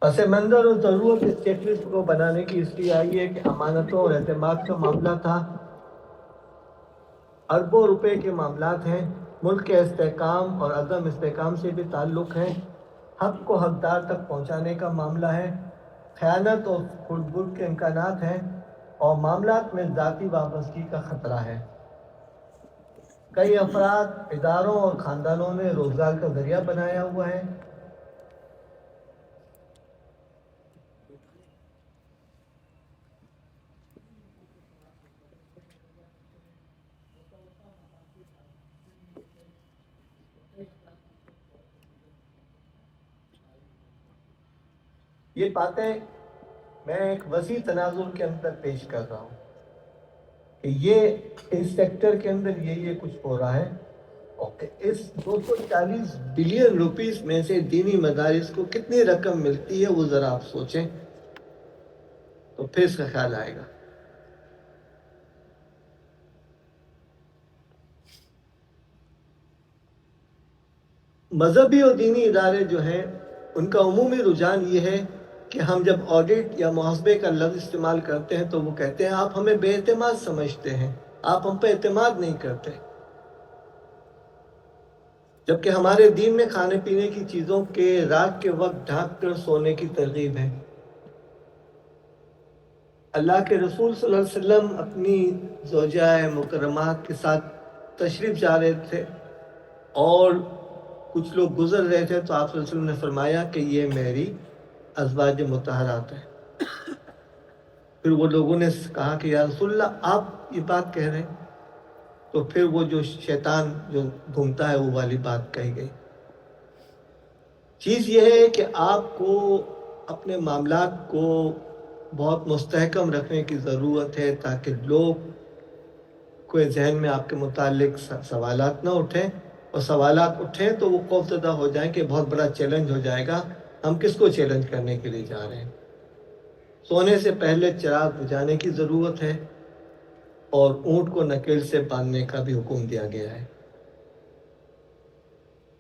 پس منظر اور ضرورت اس چیک لسٹ کو بنانے کی اس لیے آئی ہے کہ امانتوں اور اعتماد کا معاملہ تھا، اربوں روپے کے معاملات ہیں، ملک کے استحکام اور عدم استحکام سے بھی تعلق ہے، حق کو حقدار تک پہنچانے کا معاملہ ہے، خیانت اور کھوٹ بٹ کے امکانات ہیں، اور معاملات میں ذاتی وابستگی کا خطرہ ہے. کئی افراد، اداروں اور خاندانوں نے روزگار کا ذریعہ بنایا ہوا ہے. یہ باتیں میں ایک وسیع تناظر کے اندر پیش کر رہا ہوں کہ یہ اس سیکٹر کے اندر یہ کچھ ہو رہا ہے، اور اس 240 بلین روپیز میں سے دینی مدارس کو کتنی رقم ملتی ہے وہ ذرا آپ سوچیں تو پھر اس کا خیال آئے گا۔ مذہبی اور دینی ادارے جو ہیں ان کا عمومی رجحان یہ ہے کہ ہم جب آڈٹ یا محاسبے کا لفظ استعمال کرتے ہیں تو وہ کہتے ہیں آپ ہمیں بے اعتماد سمجھتے ہیں، آپ ہم پہ اعتماد نہیں کرتے، جبکہ ہمارے دین میں کھانے پینے کی چیزوں کے رات کے وقت ڈھانک کر سونے کی ترغیب ہے۔ اللہ کے رسول صلی اللہ علیہ وسلم اپنی زوجہ مکرمات کے ساتھ تشریف جا رہے تھے اور کچھ لوگ گزر رہے تھے تو آپ صلی اللہ علیہ وسلم نے فرمایا کہ یہ میری ازواج مطہرات ہیں۔ پھر وہ لوگوں نے کہا کہ یا رسول اللہ آپ یہ بات کہہ رہے ہیں، تو پھر وہ جو شیطان جو گھومتا ہے وہ والی بات کہی گئی۔ چیز یہ ہے کہ آپ کو اپنے معاملات کو بہت مستحکم رکھنے کی ضرورت ہے تاکہ لوگ کوئی ذہن میں آپ کے متعلق سوالات نہ اٹھیں، اور سوالات اٹھیں تو وہ خوف زدہ ہو جائیں کہ بہت بڑا چیلنج ہو جائے گا، ہم کس کو چیلنج کرنے کے لیے جا رہے ہیں۔ سونے سے پہلے چراغ بجھانے کی ضرورت ہے، اور اونٹ کو نکیل سے باندھنے کا بھی حکم دیا گیا ہے۔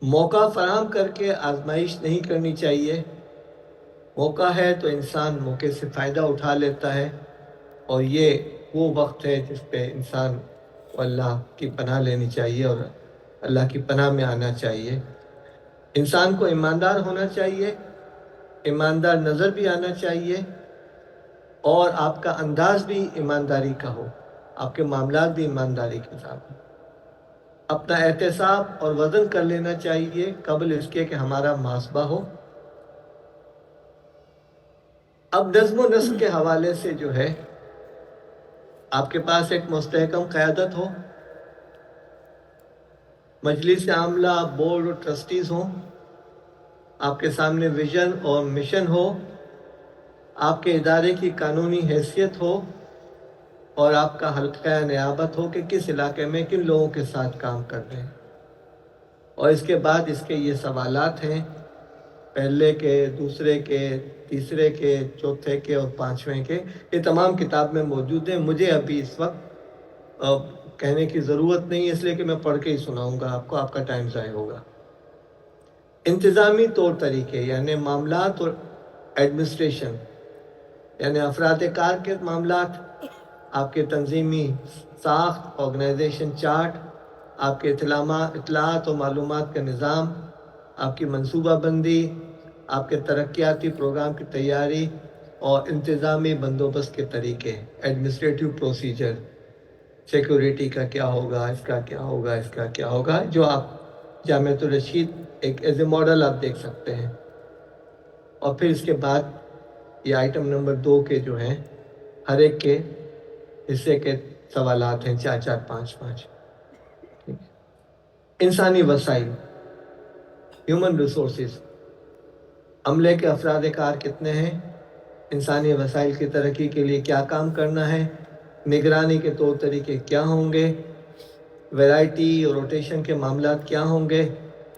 موقع فراہم کر کے آزمائش نہیں کرنی چاہیے۔ موقع ہے تو انسان موقع سے فائدہ اٹھا لیتا ہے، اور یہ وہ وقت ہے جس پہ انسان کو اللہ کی پناہ لینی چاہیے اور اللہ کی پناہ میں آنا چاہیے۔ انسان کو ایماندار ہونا چاہیے، ایماندار نظر بھی آنا چاہیے، اور آپ کا انداز بھی ایمانداری کا ہو، آپ کے معاملات بھی ایمانداری کے ساتھ ہوں۔ اپنا احتساب اور وزن کر لینا چاہیے قبل اس کے کہ ہمارا محاسبہ ہو۔ اب نظم و نسق کے حوالے سے جو ہے آپ کے پاس ایک مستحکم قیادت ہو، مجلس عاملہ، بورڈ اور ٹرسٹیز ہوں، آپ کے سامنے ویژن اور مشن ہو، آپ کے ادارے کی قانونی حیثیت ہو، اور آپ کا حلقہ نیابت ہو کہ کس علاقے میں کن لوگوں کے ساتھ کام کر رہے ہیں۔ اور اس کے بعد اس کے یہ سوالات ہیں، پہلے کے، دوسرے کے، تیسرے کے، چوتھے کے اور پانچویں کے، یہ تمام کتاب میں موجود ہیں۔ مجھے ابھی اس وقت کہنے کی ضرورت نہیں ہے، اس لیے کہ میں پڑھ کے ہی سناؤں گا آپ کو، آپ کا ٹائم ضائع ہوگا۔ انتظامی طور طریقے یعنی معاملات اور ایڈمنسٹریشن، یعنی افراد کار کے معاملات، آپ کے تنظیمی ساخت، آرگنائزیشن چارٹ، آپ کے اطلاعات و معلومات کا نظام، آپ کی منصوبہ بندی، آپ کے ترقیاتی پروگرام کی تیاری، اور انتظامی بندوبست کے طریقے، ایڈمنسٹریٹو پروسیجر، سیکیورٹی کا کیا ہوگا، اس کا کیا ہوگا، اس کا کیا ہوگا، جو آپ جامعۃ الرشید ایک ایز اے ماڈل آپ دیکھ سکتے ہیں۔ اور پھر اس کے بعد یہ آئٹم نمبر 2 کے جو ہیں ہر ایک کے حصے کے سوالات ہیں، 4 5 انسانی وسائل، ہیومن ریسورسز، عملے کے افراد کار کتنے ہیں، انسانی وسائل کی ترقی کے لیے کیا کام کرنا ہے، نگرانی کے طور طریقے کیا ہوں گے، ویرائٹی اور روٹیشن کے معاملات کیا ہوں گے،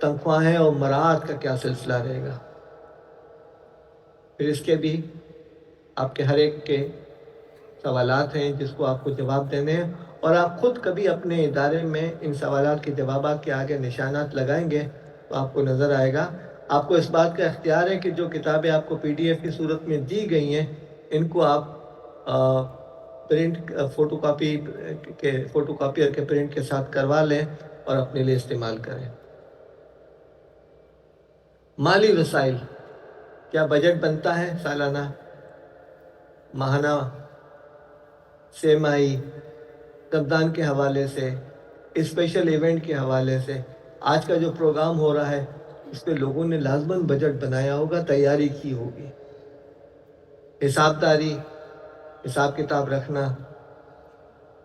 تنخواہیں اور مراعات کا کیا سلسلہ رہے گا۔ پھر اس کے بھی آپ کے ہر ایک کے سوالات ہیں جس کو آپ کو جواب دینے ہیں، اور آپ خود کبھی اپنے ادارے میں ان سوالات کے جوابات کے آگے نشانات لگائیں گے تو آپ کو نظر آئے گا۔ آپ کو اس بات کا اختیار ہے کہ جو کتابیں آپ کو PDF کی صورت میں دی گئی ہیں ان کو آپ پرنٹ فوٹو کاپیئر کے پرنٹ کے ساتھ کروا لیں اور اپنے لیے استعمال کریں۔ مالی وسائل، کیا بجٹ بنتا ہے سالانہ، ماہانہ، سہ ماہی، رمضان کے حوالے سے، اسپیشل ایونٹ کے حوالے سے، آج کا جو پروگرام ہو رہا ہے اس پہ لوگوں نے لازماً بجٹ بنایا ہوگا، تیاری کی ہوگی۔ حساب داری، حساب کتاب رکھنا،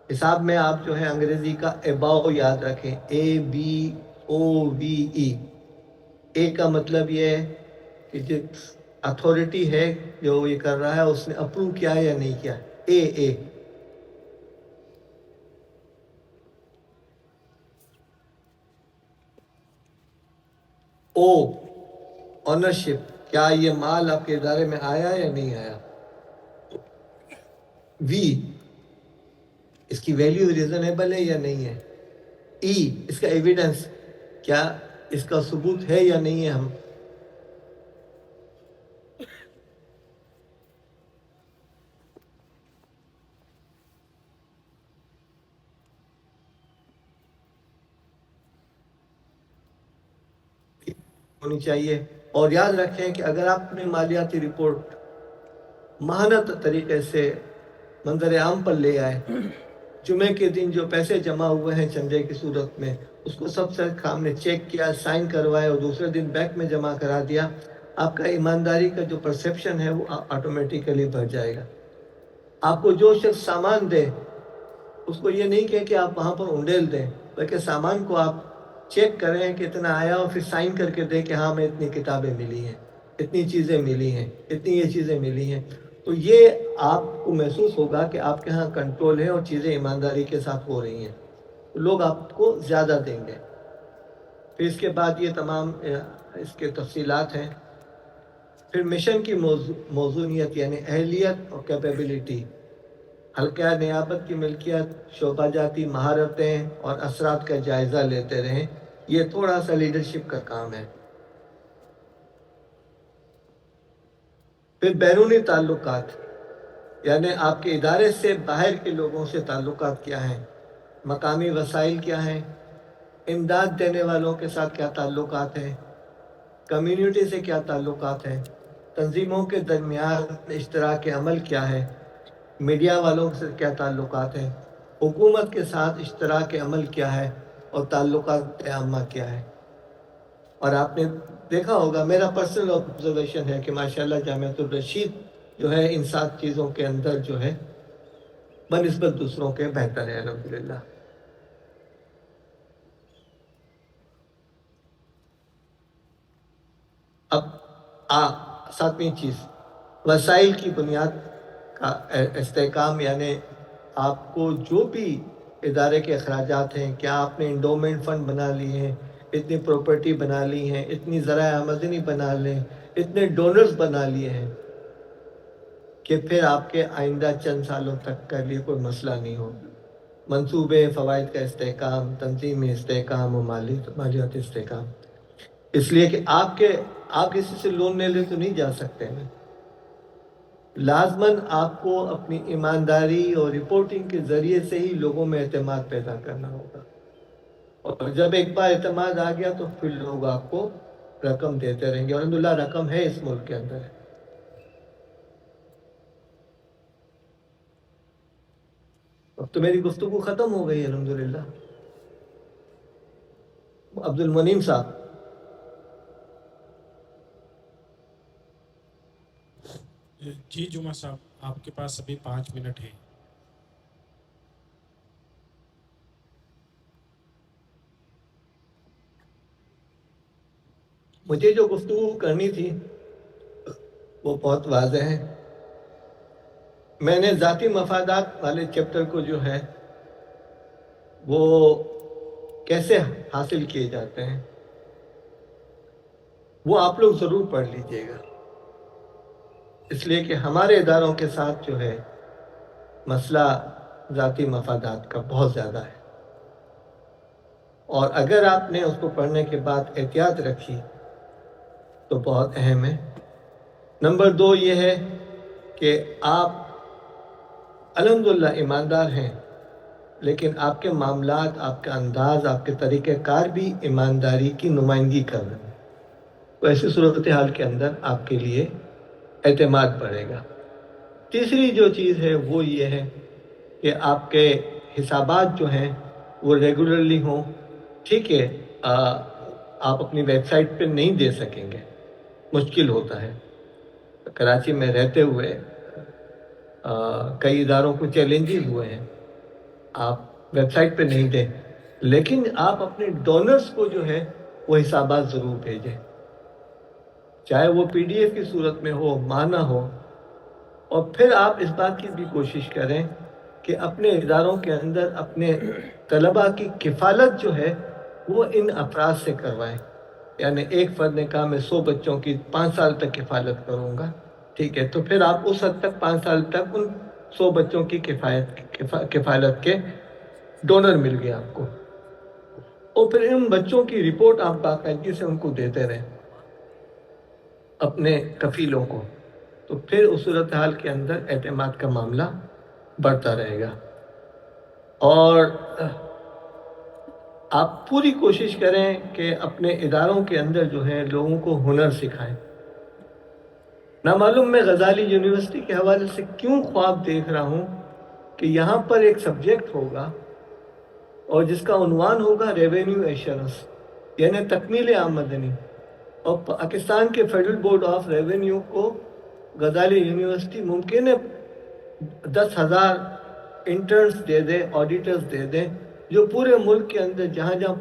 حساب میں آپ جو ہے انگریزی کا اباؤ یاد رکھیں، ABOVE۔ اے کا مطلب یہ ہے کہ अथॉरिटी है जो ये कर रहा है, उसने अप्रूव किया है या नहीं किया? ए ओ ऑनरशिप, क्या ये माल आपके इदारे में आया या नहीं आया? वी, इसकी वैल्यू रीजनेबल है या नहीं है? ई, इसका एविडेंस, क्या इसका सबूत है या नहीं है? हम होनी चाहिए। और याद रखें कि अगर आप अपनी मालियाती रिपोर्ट महानत तरीके से मंजर आम पर ले आए, जुमे के दिन जो पैसे जमा हुए हैं चंदे की सूरत में, उसको सबसे सामने चेक किया, साइन करवाए और दूसरे दिन बैंक में जमा करा दिया, आपका ईमानदारी का जो परसेप्शन है वो ऑटोमेटिकली बढ़ जाएगा। आपको जो शख्स सामान दे उसको ये नहीं कहे कि आप वहाँ पर उंडेल दें, बल्कि सामान को आप चेक करें कि इतना आया और फिर साइन करके दें कि हाँ, मैं इतनी किताबें मिली हैं, इतनी चीज़ें मिली हैं, इतनी ये चीज़ें मिली हैं। तो ये आपको महसूस होगा कि आपके यहाँ कंट्रोल है और चीज़ें ईमानदारी के साथ हो रही हैं, तो लोग आपको ज़्यादा देंगे। फिर इसके बाद ये तमाम इसके तफसीलात हैं। फिर मिशन की मौजूनियत यानी अहलियत और कैपेबिलिटी, हल्का नियाबत की मिल्कियत, शोबा जाती महारतें और असरात का जायज़ा लेते रहें, ये थोड़ा सा लीडरशिप का काम है। फिर बैरूनी ताल्लुकात, यानी आपके इदारे से बाहर के लोगों से ताल्लुकात क्या हैं, मकामी वसाइल क्या हैं, इमदाद देने वालों के साथ क्या ताल्लुकात हैं, कम्युनिटी से क्या ताल्लुकात हैं, तंजीमों के दरमियान इश्तराक अमल क्या है, मीडिया वालों से क्या ताल्लुकात हैं, हुकूमत के साथ इश्तराक अमल क्या है और ताल्लुकात आम्मा क्या है। और आपने देखा होगा, मेरा पर्सनल ऑब्जर्वेशन है कि माशाल्लाह जामियातुल रशीद जो है इन 7 चीज़ों के अंदर जो है बनिस्बत दूसरों के बेहतर है, अल्हम्दुलिल्लाह। अब 7वीं चीज़, वसाइल की बुनियाद का इस्तेहकाम, यानी आपको जो भी इदारे के अखराजात हैं, क्या आपने इंडोमेंट फ़ंड बना लिए हैं, इतनी प्रॉपर्टी बना ली हैं, इतनी ज़राए आमदनी बना लें, इतने डोनर्स बना लिए हैं कि फिर आपके आइंदा चंद सालों तक के लिए कोई मसला नहीं हो। मंसूबे फ़वाइद का इस्तेहकाम, तंजीम इस्तेहकाम और मालियाती इस्तेहकाम, इसलिए कि आप किसी से लोन ले तो नहीं जा सकते हैं। लाजमन आपको अपनी ईमानदारी और रिपोर्टिंग के ज़रिए से ही लोगों में एतमाद पैदा करना होगा, और जब एक बार एतमाद आ गया तो फिर लोग आपको रकम देते रहेंगे, और अल्हम्दुलिल्लाह रकम है इस मुल्क के अंदर। अब तो मेरी गुफ्तगू ख़त्म हो गई अल्हम्दुलिल्लाह। अब्दुल मुनीम साहब, जी जुमा साहब, आपके पास अभी 5 मिनट है। मुझे जो गुफ्तगू करनी थी वो बहुत वाज़ेह है। मैंने ज़ाती मफादात वाले चैप्टर को जो है वो कैसे हासिल किए जाते हैं वो आप लोग ज़रूर पढ़ लीजिएगा, इसलिए कि हमारे इदारों के साथ जो है मसला ज़ाती मफादात का बहुत ज़्यादा है, और अगर आपने उसको पढ़ने के बाद एहतियात रखी तो बहुत अहम है। नंबर 2 ये है कि आप अल्हम्दुलिल्लाह ईमानदार हैं, लेकिन आपके मामलात, आपका अंदाज़, आपके तरीक़ेकार भी ईमानदारी की नुमाइंदगी कर रहे हैं, तो ऐसी सूरत हाल के अंदर आपके लिए एतमाद बढ़ेगा। तीसरी जो चीज़ है वो ये है कि आपके हिसाबात जो हैं वो रेगुलरली हों। ठीक है, आप अपनी वेबसाइट पे नहीं दे सकेंगे, मुश्किल होता है। कराची में रहते हुए कई इदारों को चैलेंजेस हुए हैं, आप वेबसाइट पे नहीं दें, लेकिन आप अपने डोनर्स को जो है वो हिसाबात ज़रूर भेजें। چاہے وہ PDF کی صورت میں ہو، معنی ہو. اور پھر آپ اس بات کی بھی کوشش کریں کہ اپنے اداروں کے اندر اپنے طلباء کی کفالت جو ہے وہ ان افراد سے کروائیں. یعنی ایک فرد نے کہا میں 100 بچوں کی 5 سال تک کفالت کروں گا، ٹھیک ہے، تو پھر آپ اس حد تک 5 سال تک ان 100 بچوں کی کفالت کے ڈونر مل گئے آپ کو. اور پھر ان بچوں کی رپورٹ آپ باقاعدگی سے ان کو دیتے رہیں اپنے کفیلوں کو، تو پھر اس صورتحال کے اندر اعتماد کا معاملہ بڑھتا رہے گا. اور آپ پوری کوشش کریں کہ اپنے اداروں کے اندر جو ہے لوگوں کو ہنر سکھائیں. نامعلوم میں غزالی یونیورسٹی کے حوالے سے کیوں خواب دیکھ رہا ہوں کہ یہاں پر ایک سبجیکٹ ہوگا اور جس کا عنوان ہوگا ریونیو ایشورنس، یعنی تکمیل آمدنی. اور پاکستان کے فیڈرل بورڈ آف ریونیو کو غزالی یونیورسٹی ممکن ہے 10,000 انٹرنز دے دیں، آڈیٹرز دے دیں، جو پورے ملک کے اندر جہاں جہاں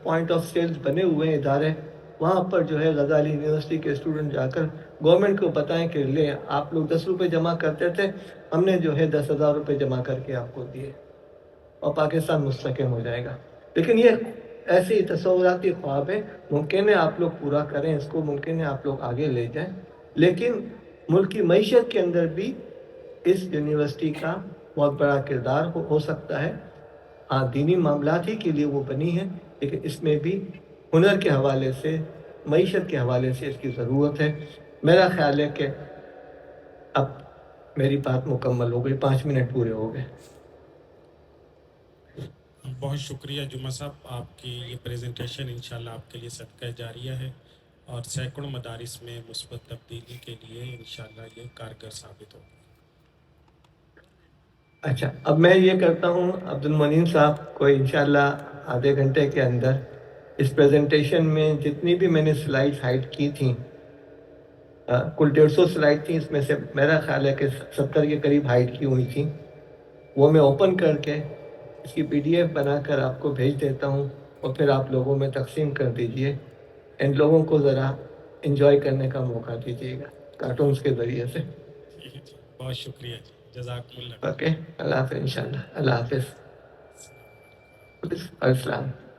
پوائنٹ آف سیلز بنے ہوئے ہیں ادارے، وہاں پر جو ہے غزالی یونیورسٹی کے اسٹوڈنٹ جا کر گورنمنٹ کو بتائیں کہ لے آپ لوگ 10 روپے جمع کرتے تھے، ہم نے جو ہے 10,000 روپے جمع کر کے آپ کو دیے اور پاکستان مستحکم ہو جائے گا. لیکن یہ ایسی تصوراتی خواب ہے، ممکن ہے آپ لوگ پورا کریں اس کو، ممکن ہے آپ لوگ آگے لے جائیں، لیکن ملک کی معیشت کے اندر بھی اس یونیورسٹی کا بہت بڑا کردار ہو سکتا ہے. ہاں دینی معاملات ہی کے لیے وہ بنی ہے، لیکن اس میں بھی ہنر کے حوالے سے، معیشت کے حوالے سے اس کی ضرورت ہے. میرا خیال ہے کہ اب میری بات مکمل ہو گئی، 5 منٹ پورے ہو گئے. بہت شکریہ جمعہ صاحب، آپ کی یہ پریزنٹیشن انشاءاللہ آپ کے لیے صدقہ جاریہ ہے اور سینکڑوں مدارس میں مثبت تبدیلی کے لیے انشاءاللہ یہ کارگر ثابت ہوگی. اچھا، اب میں یہ کرتا ہوں عبد المنیم صاحب کو انشاءاللہ آدھے گھنٹے کے اندر اس پریزنٹیشن میں جتنی بھی میں نے سلائڈ ہائڈ کی تھیں، کل 150 سلائڈ تھیں، اس میں سے میرا خیال ہے کہ 70 کے قریب ہائڈ کی ہوئی تھیں، وہ میں اوپن کر کے اس کی PDF بنا کر آپ کو بھیج دیتا ہوں اور پھر آپ لوگوں میں تقسیم کر دیجئے. ان لوگوں کو ذرا انجوائے کرنے کا موقع دیجیے گا کارٹونز کے ذریعے سے. ٹھیک ہے جی، بہت شکریہ جی، جزاکم اللہ. اوکے، اللہ حافظ انشاءاللہ. اللہ حافظ. السلام علیکم. السلام.